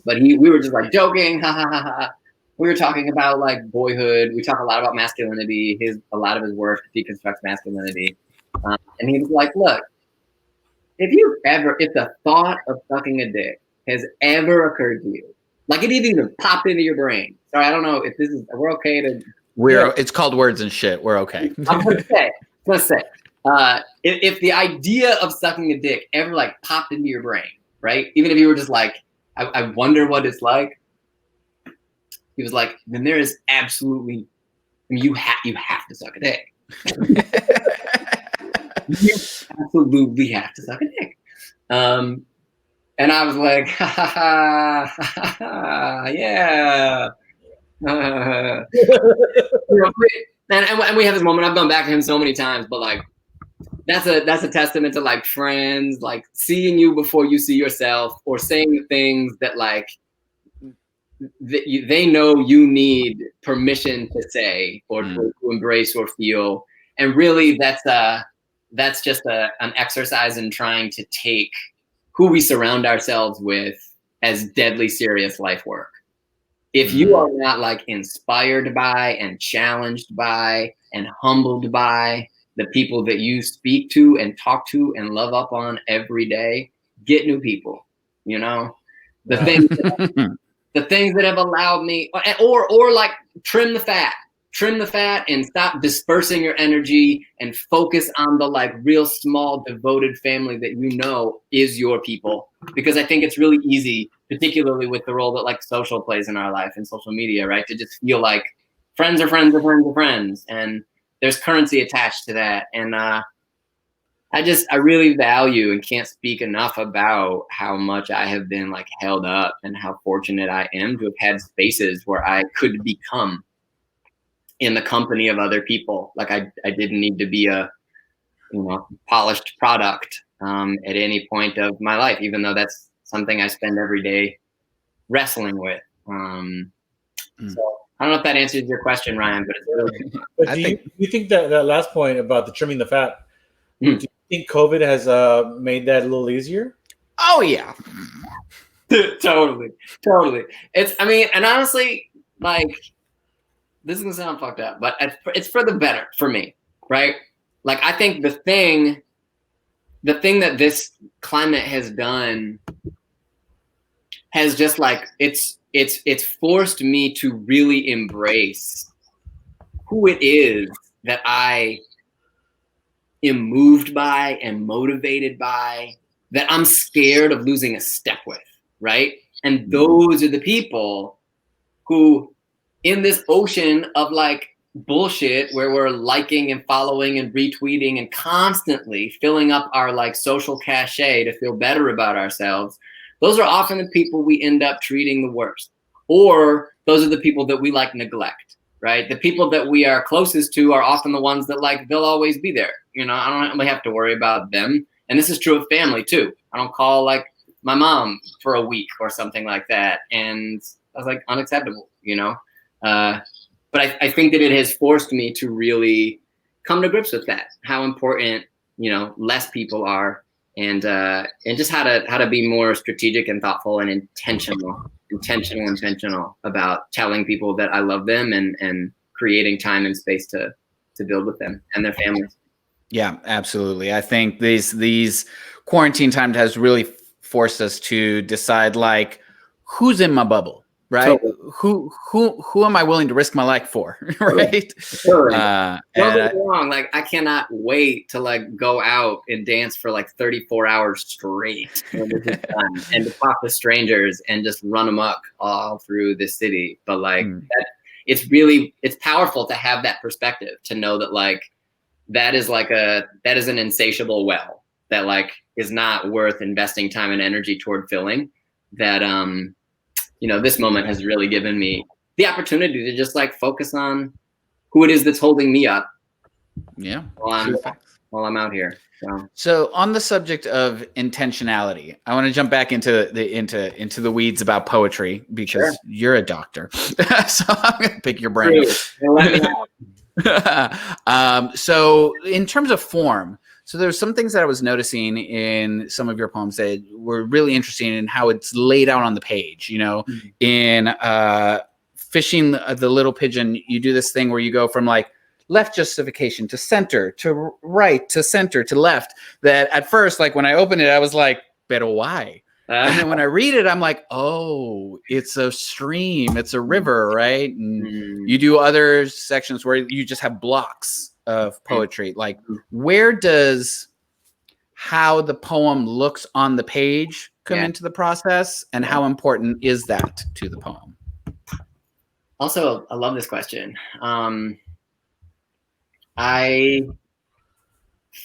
S4: but we were just like joking, ha ha ha ha. We were talking about like boyhood. We talk a lot about masculinity. A lot of his work deconstructs masculinity, and he was like, "Look, if the thought of sucking a dick has ever occurred to you, like it even popped into your brain." Sorry, I don't know if we're okay to.
S1: It's called Words and Shit. We're okay.
S4: I'm gonna say. If the idea of sucking a dick ever like popped into your brain, right? Even if you were just like, I wonder what it's like. He was like, then there is absolutely, I mean, you have to suck a dick. You absolutely have to suck a dick. And I was like, ha ha ha, ha, yeah. And we have this moment. I've gone back to him so many times, but like, that's a testament to like friends, like seeing you before you see yourself, or saying the things that like they know you need permission to say or to embrace or feel. And really that's just an exercise in trying to take who we surround ourselves with as deadly serious life work. If you are not like inspired by and challenged by and humbled by the people that you speak to and talk to and love up on every day, get new people, you know, the things that have allowed me, or like trim the fat and stop dispersing your energy and focus on the like real small devoted family that you know is your people. Because I think it's really easy, particularly with the role that like social plays in our life and social media, right? To just feel like friends are friends are friends are friends. And there's currency attached to that. And I really value and can't speak enough about how much I have been like held up and how fortunate I am to have had spaces where I could become in the company of other people. Like I didn't need to be a, you know, polished product at any point of my life, even though that's something I spend every day wrestling with. So I don't know if that answers your question, Ryan, but it's really.
S2: But do you think that last point about the trimming the fat, do you think COVID has made that a little easier?
S1: Oh yeah.
S4: Totally. It's, I mean, and honestly, like, this is gonna sound fucked up, but it's for the better for me, right? Like, I think the thing that this climate has done has just like, it's forced me to really embrace who it is that I am moved by and motivated by, that I'm scared of losing a step with, right? And those are the people who in this ocean of like bullshit where we're liking and following and retweeting and constantly filling up our like social cachet to feel better about ourselves, those are often the people we end up treating the worst. Or those are the people that we like neglect, right? The people that we are closest to are often the ones that like, they'll always be there. You know, I don't really have to worry about them. And this is true of family too. I don't call like my mom for a week or something like that. And I was like, unacceptable, you know? But I think that it has forced me to really come to grips with that, how important, you know, less people are, and just how to be more strategic and thoughtful and intentional about telling people that I love them and creating time and space to build with them and their families.
S1: Yeah, absolutely. I think these quarantine times has really forced us to decide like who's in my bubble, right? Totally. Who am I willing to risk my life for, right?
S4: Totally. Don't get me wrong. Like I cannot wait to like go out and dance for like 34 hours straight and to talk to strangers and just run amok all through the city. But like it's powerful to have that perspective, to know that like that is an insatiable well that like is not worth investing time and energy toward filling. That you know, this moment has really given me the opportunity to just like focus on who it is that's holding me up.
S1: Yeah.
S4: While I'm out here.
S1: So on the subject of intentionality, I want to jump back into the weeds about poetry because you're a doctor. So I'm gonna pick your brain. So in terms of form, so there's some things that I was noticing in some of your poems that were really interesting in how it's laid out on the page. You know, in Fishing the Little Pigeon, you do this thing where you go from like left justification to center to right to center to left. That at first, like when I opened it, I was like, but why? And then when I read it, I'm like, oh, it's a stream, it's a river, right? And you do other sections where you just have blocks of poetry. Like, where does how the poem looks on the page come into the process, and how important is that to the poem?
S4: Also, I love this question. I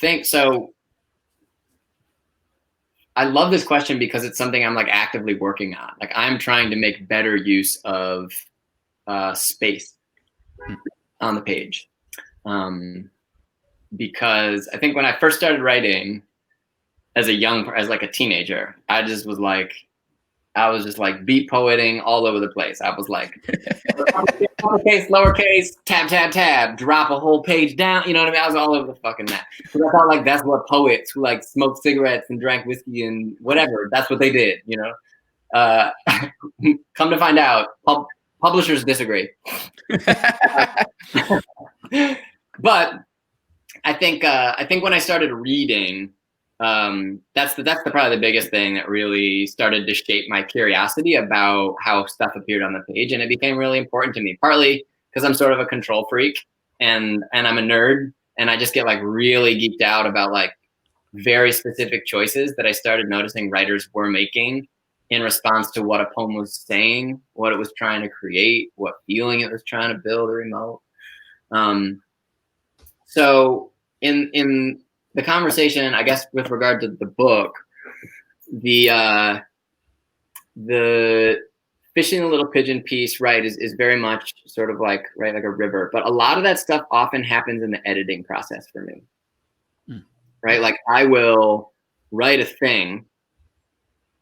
S4: think so. I love this question because it's something I'm like actively working on. Like I'm trying to make better use of space on the page. Because I think when I first started writing as like a teenager, I was just like beat poeting all over the place. I was like, uppercase, lowercase, tab, drop a whole page down. You know what I mean? I was all over the fucking map. Because I thought like that's what poets who like smoked cigarettes and drank whiskey and whatever, that's what they did, you know? Come to find out, publishers disagree. But I think when I started reading, that's probably the biggest thing that really started to shape my curiosity about how stuff appeared on the page, and it became really important to me. Partly because I'm sort of a control freak, and I'm a nerd, and I just get like really geeked out about like very specific choices that I started noticing writers were making in response to what a poem was saying, what it was trying to create, what feeling it was trying to build or emote. So in the conversation, I guess, with regard to the book, the Fishing the Little Pigeon piece, right, is very much sort of like, right, like a river. But a lot of that stuff often happens in the editing process for me, right? Like I will write a thing,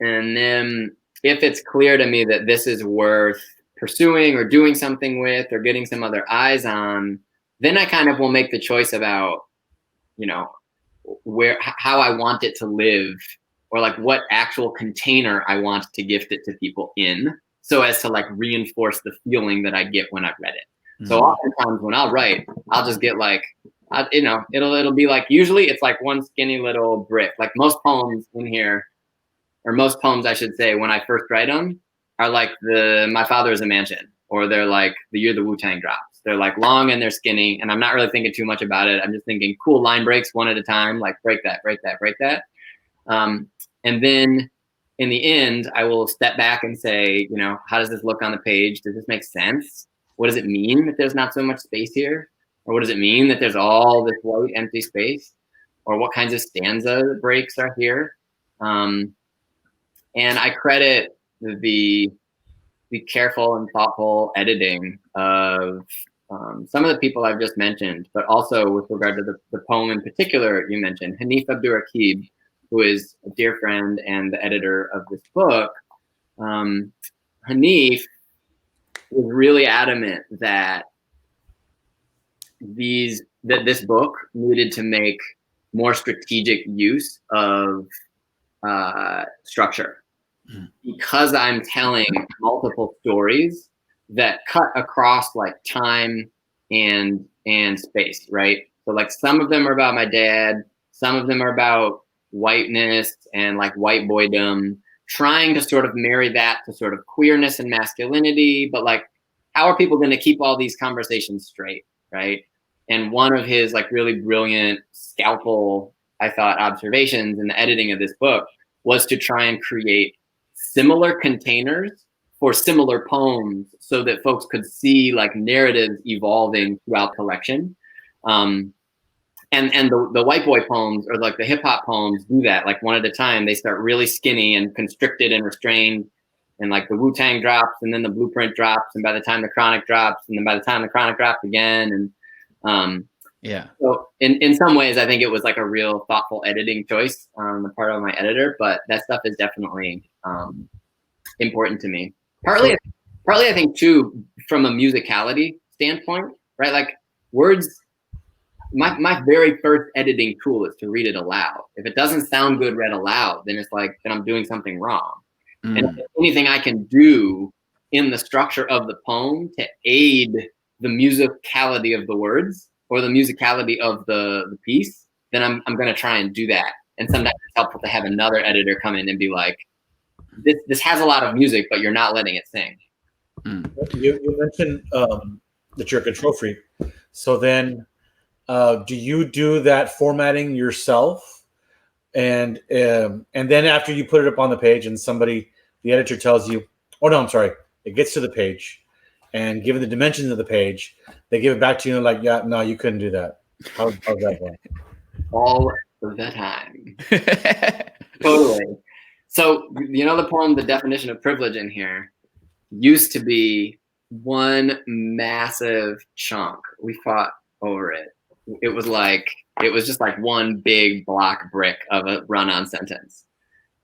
S4: and then if it's clear to me that this is worth pursuing or doing something with or getting some other eyes on, then I kind of will make the choice about, you know, how I want it to live, or like what actual container I want to gift it to people in, so as to like reinforce the feeling that I get when I've read it. So oftentimes when I'll write, I'll just get like, you know, it'll be like, usually it's like one skinny little brick. Like most poems in here, or most poems I should say, when I first write them, are like My Father is a Mansion, or they're like The Year the Wu-Tang Drops. They're like long and they're skinny, and I'm not really thinking too much about it. I'm just thinking cool line breaks one at a time, like break that, break that, break that. And then in the end, I will step back and say, you know, how does this look on the page? Does this make sense? what does it mean that there's not so much space here? Or what does it mean that there's all this white empty space? Or what kinds of stanza breaks are here? And I credit the careful and thoughtful editing of some of the people I've just mentioned, but also with regard to the poem in particular you mentioned, Hanif Abdurraqib, who is a dear friend and the editor of this book. Hanif was really adamant that this book needed to make more strategic use of structure, because I'm telling multiple stories that cut across like time and space, right? So like some of them are about my dad, some of them are about whiteness and like white boydom, trying to sort of marry that to sort of queerness and masculinity, but like, how are people going to keep all these conversations straight, right? And one of his like really brilliant scalpel, I thought, observations in the editing of this book was to try and create similar containers for similar poems so that folks could see like narratives evolving throughout collection. And the white boy poems, or like the hip hop poems, do that like one at a time. They start really skinny and constricted and restrained, and like the Wu-Tang drops, and then the Blueprint drops, and by the time the Chronic drops, and then by the time the Chronic drops again, and
S1: yeah.
S4: So in some ways, I think it was like a real thoughtful editing choice on the part of my editor, but that stuff is definitely important to me. Partly I think too, from a musicality standpoint, right? Like words, my very first editing tool is to read it aloud. If it doesn't sound good read aloud, then it's like, then I'm doing something wrong. And if there's anything I can do in the structure of the poem to aid the musicality of the words or the musicality of the piece, then I'm going to try and do that. And sometimes it's helpful to have another editor come in and be like, this has a lot of music, but you're not letting it sing.
S2: You mentioned that you're a control freak. So then do you do that formatting yourself? And then after you put it up on the page and the editor tells you, oh no, I'm sorry, it gets to the page, and given the dimensions of the page, they give it back to you and like, yeah, no, you couldn't do that. How's that going?
S4: All the time. Totally. So, you know, the poem, The Definition of Privilege in here used to be one massive chunk. We fought over it. It was just like one big block brick of a run-on sentence.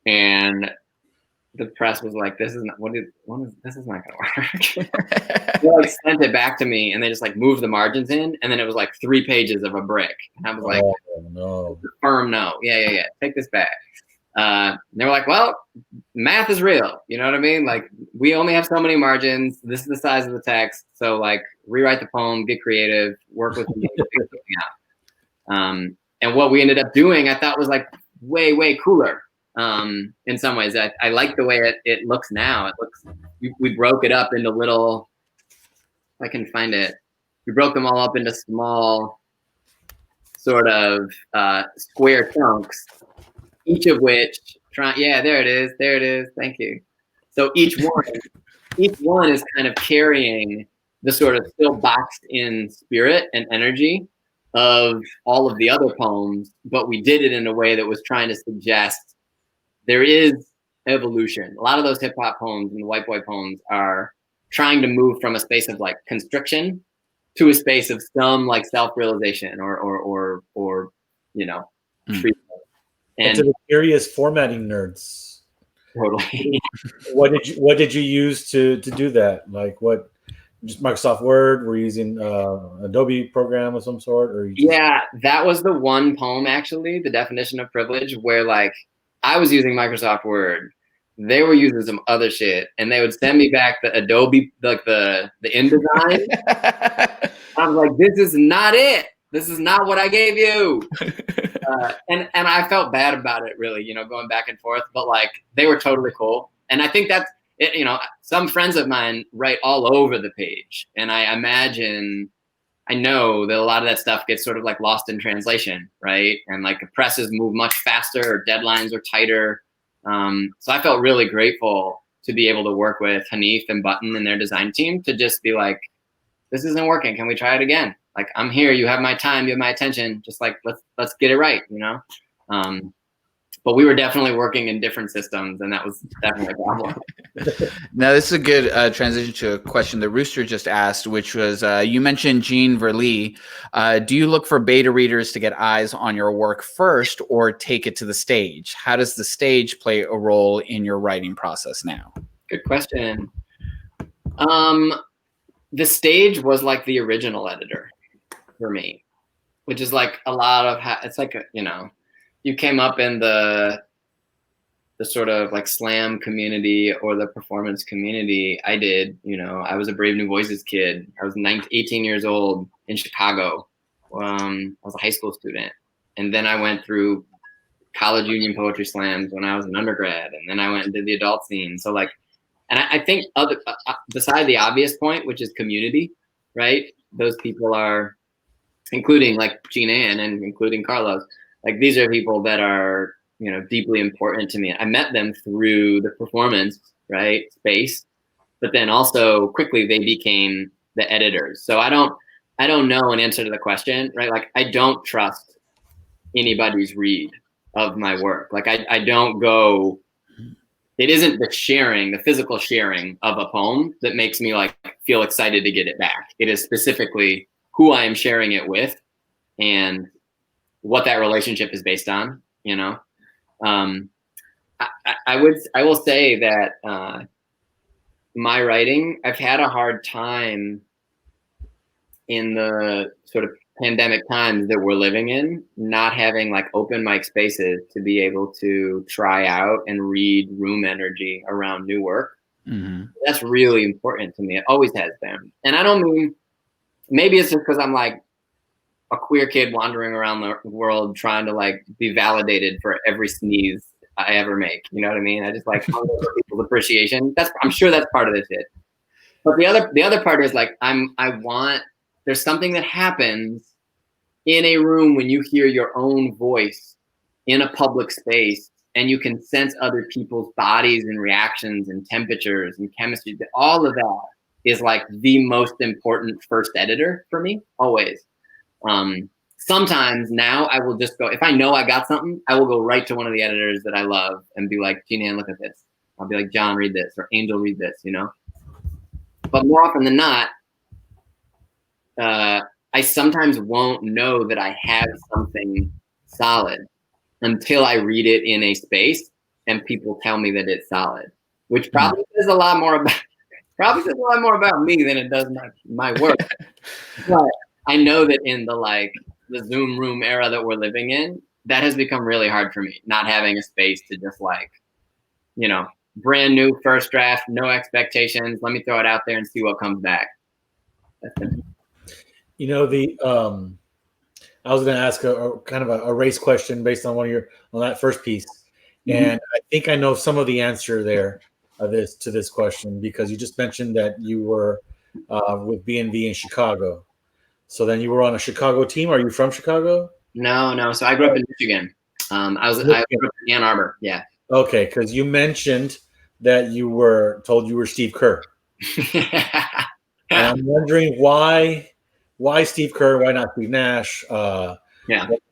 S4: And the press was like, this is not gonna work. They like sent it back to me, and they just like moved the margins in, and then it was like 3 pages of a brick. And I was like,
S2: oh, no.
S4: Firm no. Yeah. Take this back. They were like, well, math is real. You know what I mean? Like, we only have so many margins. This is the size of the text. So like, rewrite the poem, get creative, work with me, figure something out. And what we ended up doing, I thought was like way, way cooler. In some ways, I like the way it looks now. It looks, we broke it up into little, if I can find it, we broke them all up into small sort of square chunks, each of which there it is. Thank you. So each one is kind of carrying the sort of still boxed in spirit and energy of all of the other poems, but we did it in a way that was trying to suggest there is evolution. A lot of those hip hop poems and the white boy poems are trying to move from a space of like constriction to a space of some like self-realization or you know, freedom.
S2: And to the curious formatting nerds,
S4: totally.
S2: what did you use to do that? Like what? Just Microsoft Word? Were you using Adobe program of some sort? Or
S4: yeah, that was the one poem actually, The Definition of Privilege, where like I was using Microsoft Word, they were using some other shit, and they would send me back the Adobe, like the InDesign. I was like, this is not it. This is not what I gave you. And I felt bad about it, really, you know, going back and forth, but like they were totally cool. And I think that's it, you know, some friends of mine write all over the page, and I know that a lot of that stuff gets sort of like lost in translation, right? And like presses move much faster, or deadlines are tighter. So I felt really grateful to be able to work with Hanif and Button and their design team to just be like, this isn't working. Can we try it again? Like, I'm here. You have my time. You have my attention. Just like, let's get it right, you know? But we were definitely working in different systems, and that was definitely a problem.
S1: Now, this is a good transition to a question that Rooster just asked, which was, you mentioned Jean Verlee. Do you look for beta readers to get eyes on your work first or take it to the stage? How does the stage play a role in your writing process now?
S4: Good question. The stage was like the original editor for me, which is like a lot of, it's like, you know, you came up in the sort of like slam community or the performance community. I did, you know, I was a Brave New Voices kid. I was 18 years old in Chicago. I was a high school student. And then I went through college union poetry slams when I was an undergrad. And then I went and did the adult scene. So like, and I think beside the obvious point, which is community, right? Those people are, including like Jean Ann and including Carlos, like these are people that are, you know, deeply important to me. I met them through the performance, right, space, but then also quickly they became the editors. So I don't know an answer to the question, right? Like I don't trust anybody's read of my work. Like I don't go, it isn't the sharing, the physical sharing of a poem that makes me like feel excited to get it back. It is specifically who I am sharing it with and what that relationship is based on, you know? I will say that my writing, I've had a hard time in the sort of pandemic times that we're living in, not having like open mic spaces to be able to try out and read room energy around new work. Mm-hmm. That's really important to me. It always has been. And I don't mean, maybe it's just because I'm like a queer kid wandering around the world trying to like be validated for every sneeze I ever make. You know what I mean? I just like hunger for people's appreciation. I'm sure that's part of this shit. But the other part is like there's something that happens in a room when you hear your own voice in a public space and you can sense other people's bodies and reactions and temperatures and chemistry. All of that is like the most important first editor for me, always. Sometimes now I will just go, if I know I got something, I will go right to one of the editors that I love and be like, Jean Ann, look at this. I'll be like, John, read this, or Angel, read this, you know? But more often than not, I sometimes won't know that I have something solid until I read it in a space and people tell me that it's solid, which probably says a lot more about me than it does my work. But I know that in the Zoom room era that we're living in, that has become really hard for me, not having a space to just like, you know, brand new first draft, no expectations. Let me throw it out there and see what comes back.
S2: You know, I was going to ask a kind of a race question based on on that first piece. Mm-hmm. And I think I know some of the answer there to this question, because you just mentioned that you were with B&V in Chicago. So then you were on a Chicago team. Are you from Chicago?
S4: No. So I grew up in Michigan. I grew up in Ann Arbor. Yeah. Okay,
S2: because you mentioned that you were told you were Steve Kerr. And I'm wondering why Steve Kerr? Why not Steve Nash? Why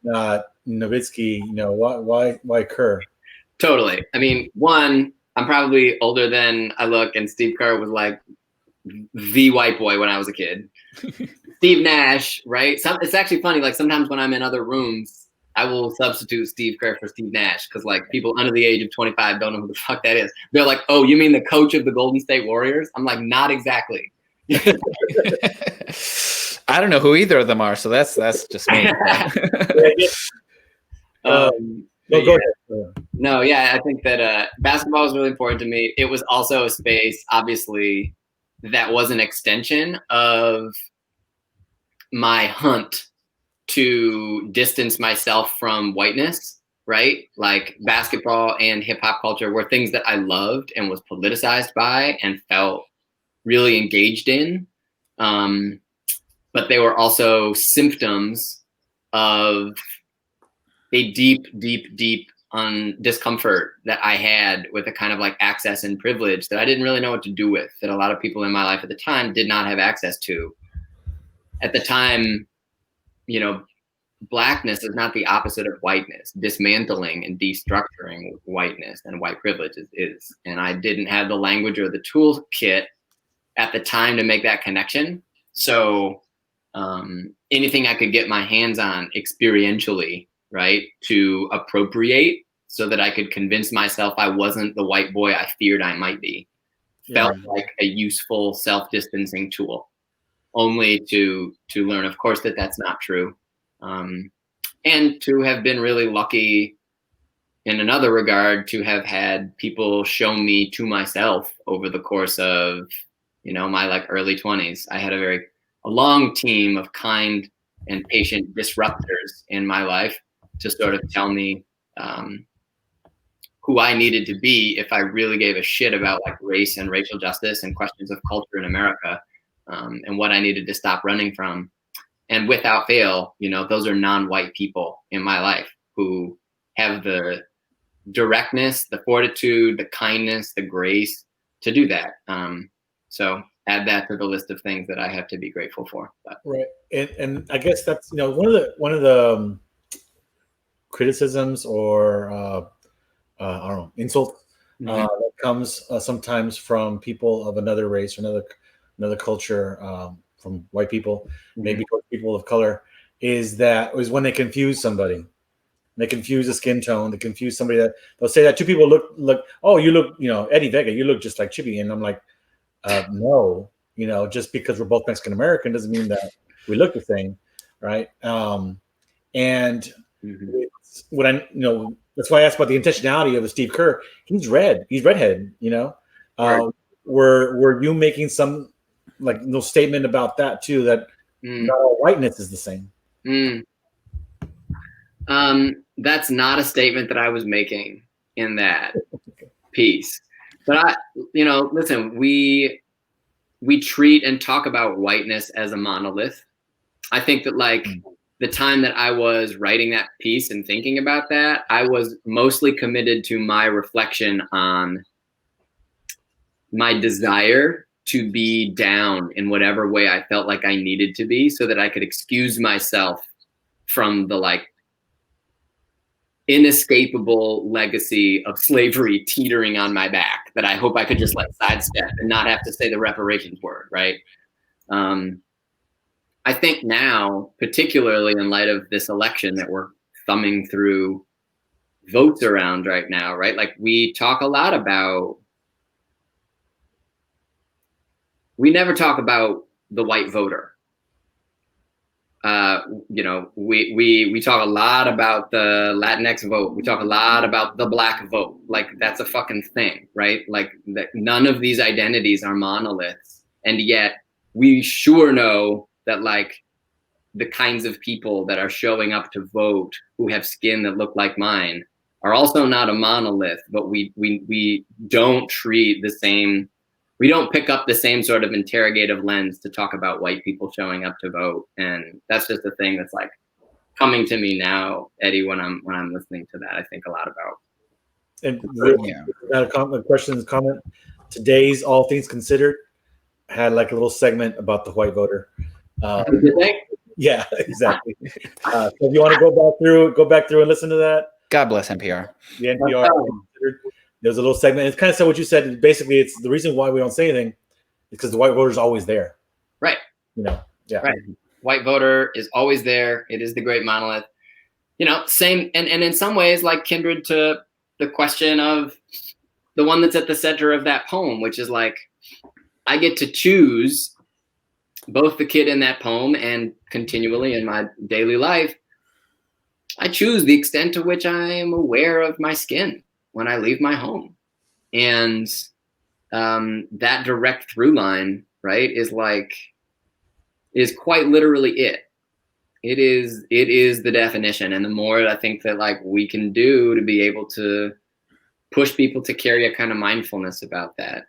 S2: not Nowitzki? You know, why Kerr?
S4: Totally. I mean, one, I'm probably older than I look, and Steve Kerr was like the white boy when I was a kid. Steve Nash, right? It's actually funny. Like sometimes when I'm in other rooms, I will substitute Steve Kerr for Steve Nash because like people under the age of 25 don't know who the fuck that is. They're like, "Oh, you mean the coach of the Golden State Warriors?" I'm like, "Not exactly."
S1: I don't know who either of them are, so that's just me.
S4: No, yeah, I think that basketball is really important to me. It was also a space, obviously, that was an extension of my hunt to distance myself from whiteness, right? Like basketball and hip hop culture were things that I loved and was politicized by and felt really engaged in. But they were also symptoms of a deep discomfort that I had with a kind of like access and privilege that I didn't really know what to do with, that a lot of people in my life at the time did not have access to. at the time, you know, blackness is not the opposite of whiteness. Dismantling and destructuring whiteness and white privilege is. And I didn't have the language or the toolkit at the time to make that connection. So anything I could get my hands on experientially, right, to appropriate so that I could convince myself I wasn't the white boy I feared I might be, felt like a useful self-distancing tool, only to learn, of course, that that's not true. And to have been really lucky in another regard to have had people show me to myself over the course of, you know, my like early 20s. I had a long team of kind and patient disruptors in my life to sort of tell me who I needed to be if I really gave a shit about like race and racial justice and questions of culture in America, and what I needed to stop running from. And without fail, you know, those are non-white people in my life who have the directness, the fortitude, the kindness, the grace to do that. So add that to the list of things that I have to be grateful for. But.
S2: Right, and I guess that's, you know, one of the criticisms or I don't know, insults that comes sometimes from people of another race or another culture, from white people, maybe towards people of color, is when they confuse somebody. They confuse a skin tone. They confuse somebody that they'll say that two people look. Oh, you look, you know, Eddie Vega, you look just like Chibbi, and I'm like, no, you know, just because we're both Mexican American doesn't mean that we look the same, right? And what I, you know, that's why I asked about the intentionality of Steve Kerr. He's redheaded, you know. Were you making some like no statement about that too? That not all whiteness is the same.
S4: That's not a statement that I was making in that piece. But you know, listen, we treat and talk about whiteness as a monolith. I think that like the time that I was writing that piece and thinking about that, I was mostly committed to my reflection on my desire to be down in whatever way I felt like I needed to be so that I could excuse myself from the like inescapable legacy of slavery teetering on my back that I hope I could just like sidestep and not have to say the reparations word, right? I think now, particularly in light of this election that we're thumbing through votes around right now, right? Like we never talk about the white voter. You know, we talk a lot about the Latinx vote. We talk a lot about the black vote. Like that's a fucking thing, right? Like that none of these identities are monoliths. And yet we sure know that like the kinds of people that are showing up to vote who have skin that look like mine are also not a monolith, but we don't treat the same. We don't pick up the same sort of interrogative lens to talk about white people showing up to vote, and that's just a thing that's like coming to me now, Eddie. When I'm listening to that, I think a lot about.
S2: And a comment. Today's All Things Considered had like a little segment about the white voter.
S4: Did they?
S2: Yeah, exactly. So if you want to go back through and listen to that.
S1: God bless NPR.
S2: The NPR. There's a little segment. It's kind of said what you said. Basically, it's the reason why we don't say anything is because the white voter is always there.
S4: Right.
S2: You know. Yeah.
S4: Right. White voter is always there. It is the great monolith. You know, same and in some ways like kindred to the question of the one that's at the center of that poem, which is like I get to choose both the kid in that poem and continually in my daily life. I choose the extent to which I am aware of my skin when I leave my home. And that direct through line, right, is quite literally it. It is the definition. And the more I think that like we can do to be able to push people to carry a kind of mindfulness about that.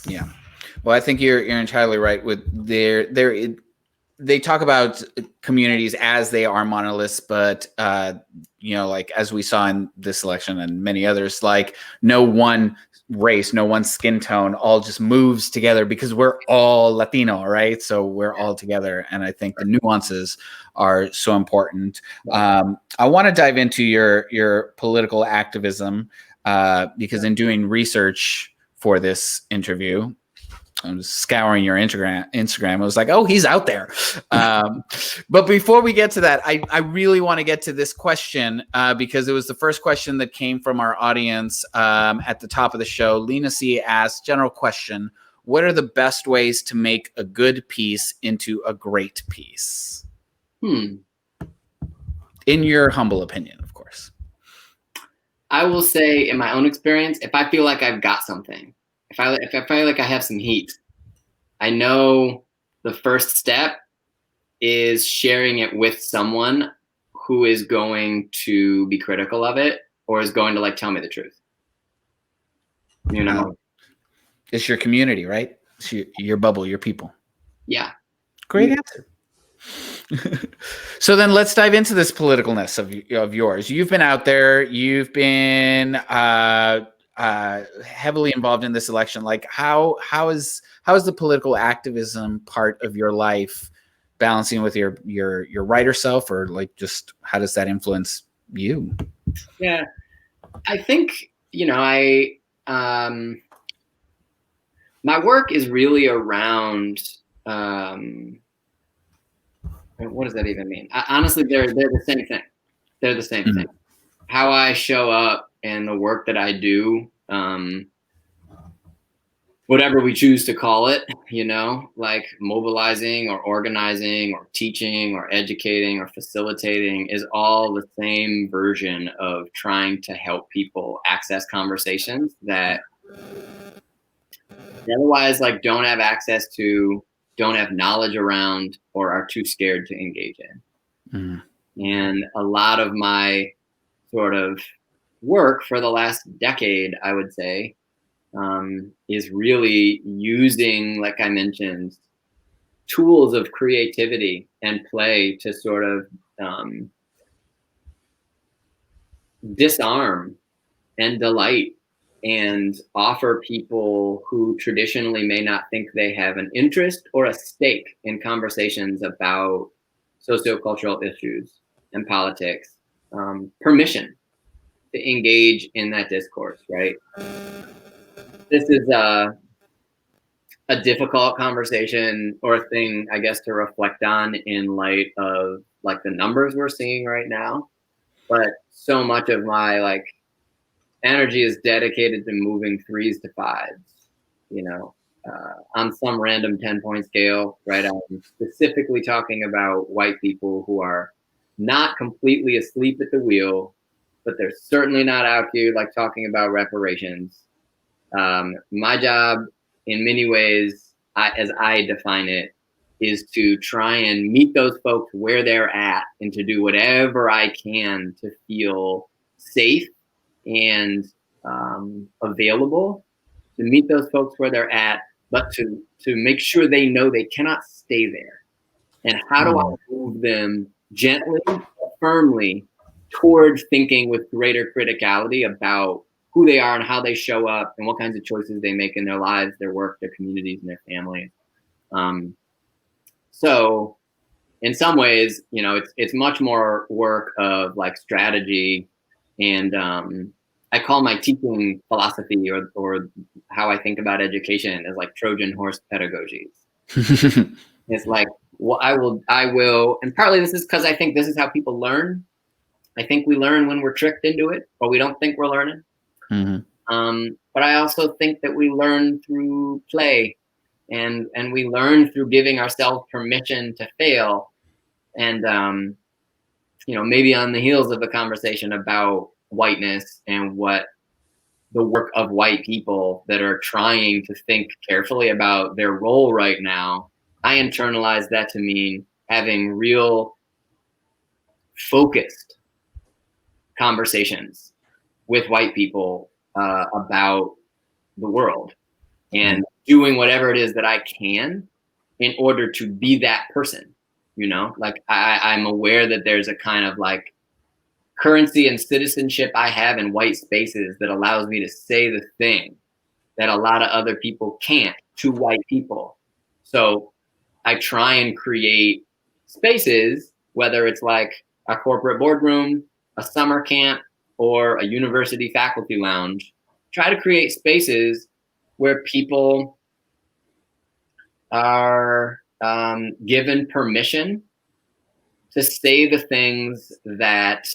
S1: Yeah. Well, I think you're entirely right with they talk about communities as they are monoliths, but like as we saw in this election and many others, like no one race, no one skin tone, all just moves together because we're all Latino, right? So we're all together, and I think the nuances are so important. I want to dive into your political activism because in doing research for this interview, I was scouring your Instagram. I was like, oh, he's out there. But before we get to that, I really want to get to this question because it was the first question that came from our audience at the top of the show. Lena C. asked, general question, what are the best ways to make a good piece into a great piece? In your humble opinion, of course.
S4: I will say, in my own experience, if I feel like I've got something, if I feel like I have some heat, I know the first step is sharing it with someone who is going to be critical of it or is going to like tell me the truth. You know,
S1: it's your community, right? It's your bubble, your people.
S4: Yeah.
S1: Great answer. So then let's dive into this politicalness of yours. You've been out there. You've been heavily involved in this election. Like how is the political activism part of your life balancing with your writer self, or like just how does that influence you?
S4: Yeah, I think my work is really around. What does that even mean? Honestly, they're the same thing. They're the same thing. How I show up and the work that I do, whatever we choose to call it, like mobilizing or organizing or teaching or educating or facilitating is all the same version of trying to help people access conversations that they otherwise like don't have access to, don't have knowledge around, or are too scared to engage in. And a lot of my sort of work for the last decade, I would say, is really using, like I mentioned, tools of creativity and play to sort of disarm and delight and offer people who traditionally may not think they have an interest or a stake in conversations about sociocultural issues and politics, permission to engage in that discourse, right? This is a difficult conversation or a thing, I guess, to reflect on in light of like the numbers we're seeing right now. But so much of my like energy is dedicated to moving 3s to 5s, on some random 10-point scale, right? I'm specifically talking about white people who are not completely asleep at the wheel, but they're certainly not out here like talking about reparations. My job in many ways, as I define it, is to try and meet those folks where they're at and to do whatever I can to feel safe and available to meet those folks where they're at, but to make sure they know they cannot stay there. And how do I move them gently, firmly towards thinking with greater criticality about who they are and how they show up and what kinds of choices they make in their lives, their work, their communities, and their families. So in some ways, it's much more work of like strategy, and I call my teaching philosophy or how I think about education as like Trojan horse pedagogies. It's like, well, I will, and partly this is because I think this is how people learn. I think we learn when we're tricked into it, or we don't think we're learning. But I also think that we learn through play, and we learn through giving ourselves permission to fail. And maybe on the heels of the conversation about whiteness and what the work of white people that are trying to think carefully about their role right now, I internalize that to mean having real focused conversations with white people about the world and doing whatever it is that I can in order to be that person you know, like I'm aware that there's a kind of like currency and citizenship I have in white spaces that allows me to say the thing that a lot of other people can't to white people. So I try and create spaces, whether it's like a corporate boardroom, a summer camp, or a university faculty lounge, try to create spaces where people are given permission to say the things that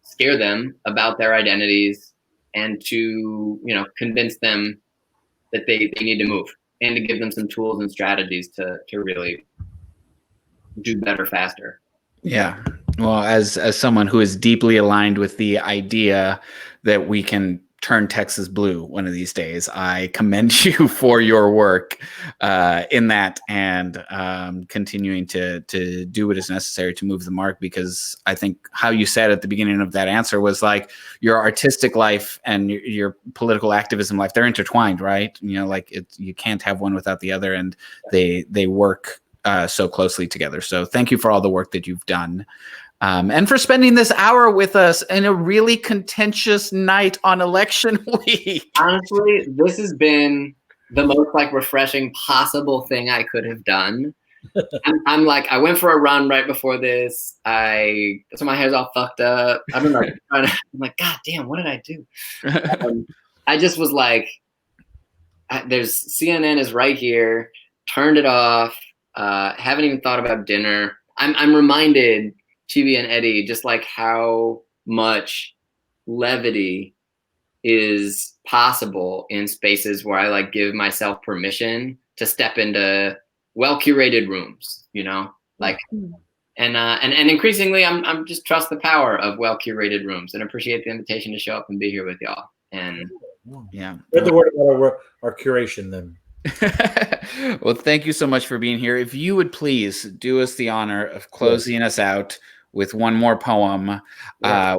S4: scare them about their identities, and to, you know, convince them that they need to move, and to give them some tools and strategies to really do better faster.
S1: Yeah. Well, as someone who is deeply aligned with the idea that we can turn Texas blue one of these days, I commend you for your work in that, and continuing to do what is necessary to move the mark. Because I think how you said at the beginning of that answer was like your artistic life and your political activism life, they're intertwined, right? You know, like you can't have one without the other, and they work so closely together. So thank you for all the work that you've done. And for spending this hour with us in a really contentious night on election week.
S4: Honestly, this has been the most like refreshing possible thing I could have done. I'm like, I went for a run right before this. So my hair's all fucked up. I've been like, I'm like, God damn, what did I do? I just was like, there's CNN is right here. Turned it off. Haven't even thought about dinner. I'm reminded, Chibbi and Eddie, just like how much levity is possible in spaces where I like give myself permission to step into well-curated rooms, you know, like, and increasingly I'm just trust the power of well-curated rooms, and appreciate the invitation to show up and be here with y'all. And
S1: yeah,
S2: Spread the word about our curation then.
S1: Well, thank you so much for being here. If you would please do us the honor of closing us out with one more poem,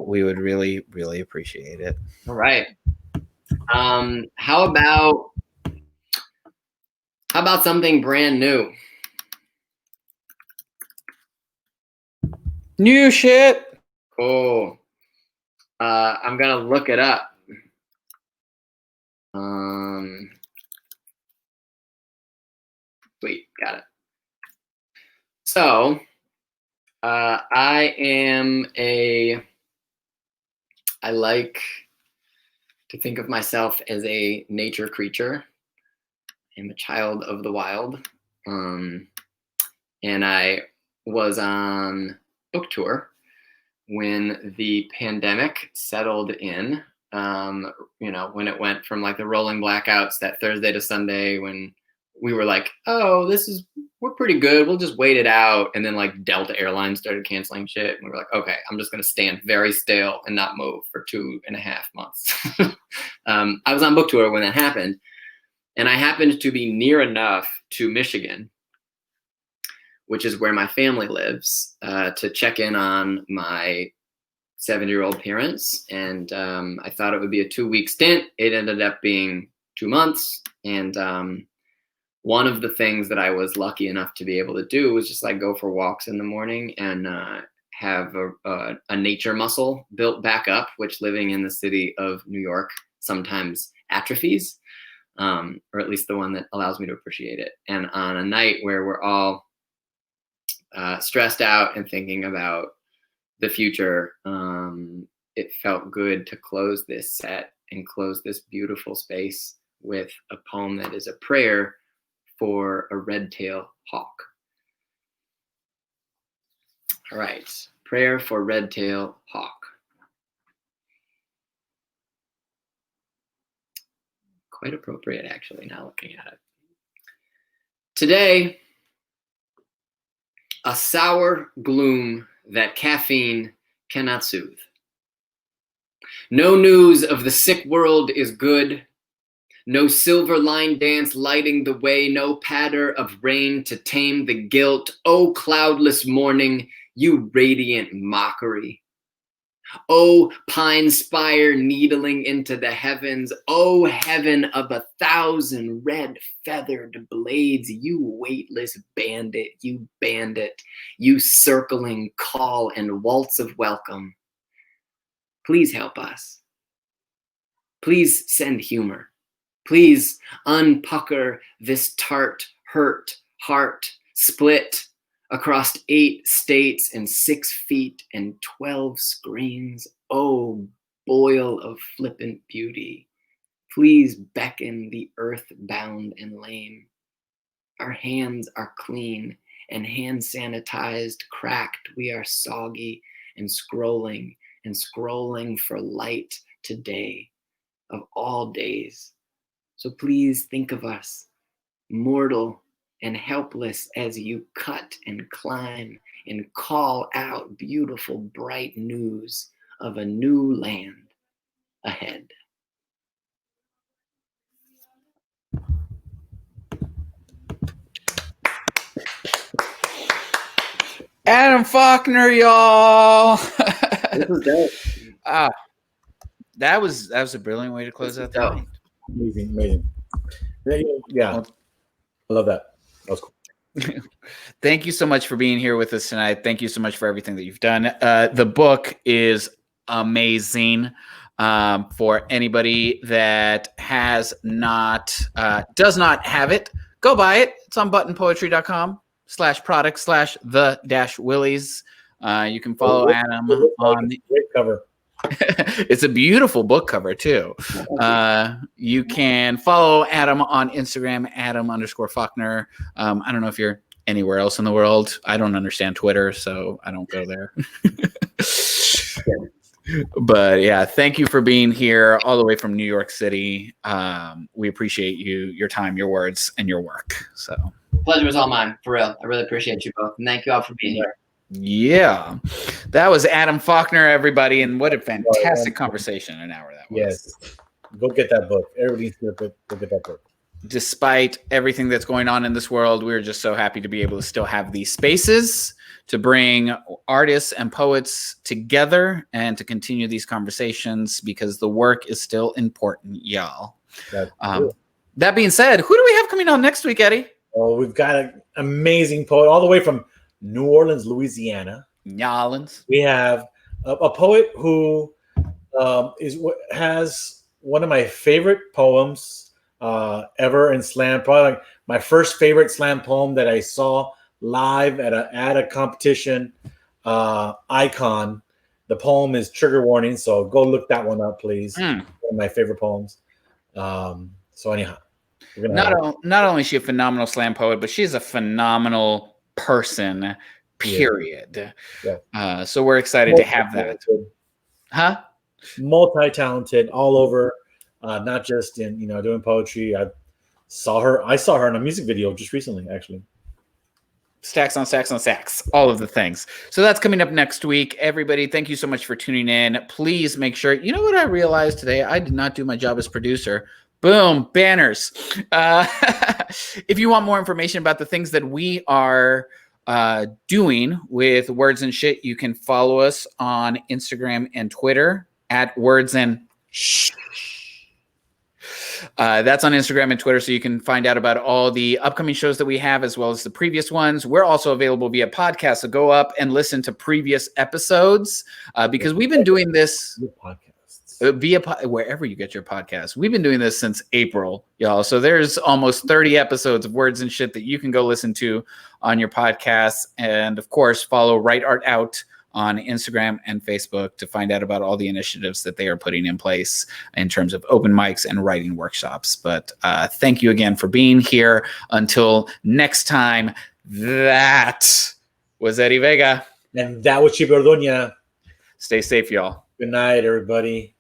S1: we would really, really appreciate it.
S4: All right. How about something brand new?
S1: New shit.
S4: Cool. I'm gonna look it up. Wait, got it. So, I like to think of myself as a nature creature. I'm a child of the wild. And I was on book tour when the pandemic settled in. You know, when it went from like the rolling blackouts that Thursday to Sunday, when we were like, oh, we're pretty good, we'll just wait it out. And then like Delta Airlines started canceling shit. And we were like, okay, I'm just going to stand very still and not move for 2.5 months. I was on book tour when that happened. And I happened to be near enough to Michigan, which is where my family lives, to check in on my 7-year-old parents. And I thought it would be a 2-week stint. It ended up being 2 months. And one of the things that I was lucky enough to be able to do was just like go for walks in the morning and have a nature muscle built back up, which living in the city of New York sometimes atrophies, or at least the one that allows me to appreciate it. And on a night where we're all stressed out and thinking about the future, it felt good to close this set and close this beautiful space with a poem that is a prayer for a red-tailed hawk. All right, prayer for red-tailed hawk. Quite appropriate, actually, now looking at it. Today, a sour gloom that caffeine cannot soothe. No news of the sick world is good. No silver line dance lighting the way, no patter of rain to tame the guilt. Oh, cloudless morning, you radiant mockery. Oh, pine spire needling into the heavens. Oh, heaven of 1,000 red feathered blades. You weightless bandit, you circling call and waltz of welcome. Please help us. Please send humor. Please unpucker this tart, hurt heart, split across 8 states and 6 feet and 12 screens. Oh, boil of flippant beauty. Please beckon the earth-bound and lame. Our hands are clean and hand sanitized, cracked. We are soggy and scrolling for light today of all days. So please think of us, mortal and helpless, as you cut and climb and call out beautiful, bright news of a new land ahead.
S1: Adam Falkner, y'all.
S4: This was dope.
S1: That was a brilliant way to close out the night.
S2: Amazing. Yeah. I love that. That was cool.
S1: Thank you so much for being here with us tonight. Thank you so much for everything that you've done. The book is amazing. For anybody that does not have it, go buy it. It's on buttonpoetry.com/product/the-Willies. You can follow Adam on the
S2: great cover.
S1: It's a beautiful book cover too. You can follow Adam on Instagram, Adam_Falkner. I don't know if you're anywhere else in the world. I don't understand Twitter, so I don't go there. But yeah, thank you for being here all the way from New York City. We appreciate you, your time, your words, and your work. So
S4: Pleasure was all mine, for real. I really appreciate you both. And thank you all for being here.
S1: yeah, that was Adam Falkner, everybody, and what a fantastic conversation an hour that was.
S2: Yes, go get that book. Everybody needs to go get that book.
S1: Despite everything that's going on in this world, we're just so happy to be able to still have these spaces to bring artists and poets together and to continue these conversations, because the work is still important, y'all. That being said, who do we have coming on next week, Eddie?
S2: Oh, we've got an amazing poet all the way from New Orleans, Louisiana.
S1: New Orleans.
S2: We have a poet who has one of my favorite poems ever in slam. Probably like my first favorite slam poem that I saw live at a competition. Icon. The poem is Trigger Warning, so go look that one up, please. One of my favorite poems. So anyhow,
S1: not only is she a phenomenal slam poet, but she's a phenomenal person, period. Yeah. So we're excited to have that.
S2: Multi-talented all over, not just in doing poetry. I saw her in a music video just recently, actually.
S1: Stacks on stacks on stacks, all of the things. So that's coming up next week. Everybody, thank you so much for tuning in. Please make sure, you know what I realized today? I did not do my job as producer. Boom, banners. If you want more information about the things that we are doing with Words and Shit, you can follow us on Instagram and Twitter at Words and Shh. That's on Instagram and Twitter, so you can find out about all the upcoming shows that we have, as well as the previous ones. We're also available via podcast, so go up and listen to previous episodes, because we've been doing this via wherever you get your podcasts. We've been doing this since April, y'all. So there's almost 30 episodes of Words and Shit that you can go listen to on your podcasts. And of course, follow Write Art Out on Instagram and Facebook to find out about all the initiatives that they are putting in place in terms of open mics and writing workshops. But thank you again for being here. Until next time, that was Eddie Vega.
S2: And that was Chibbi.
S1: Stay safe, y'all.
S2: Good night, everybody.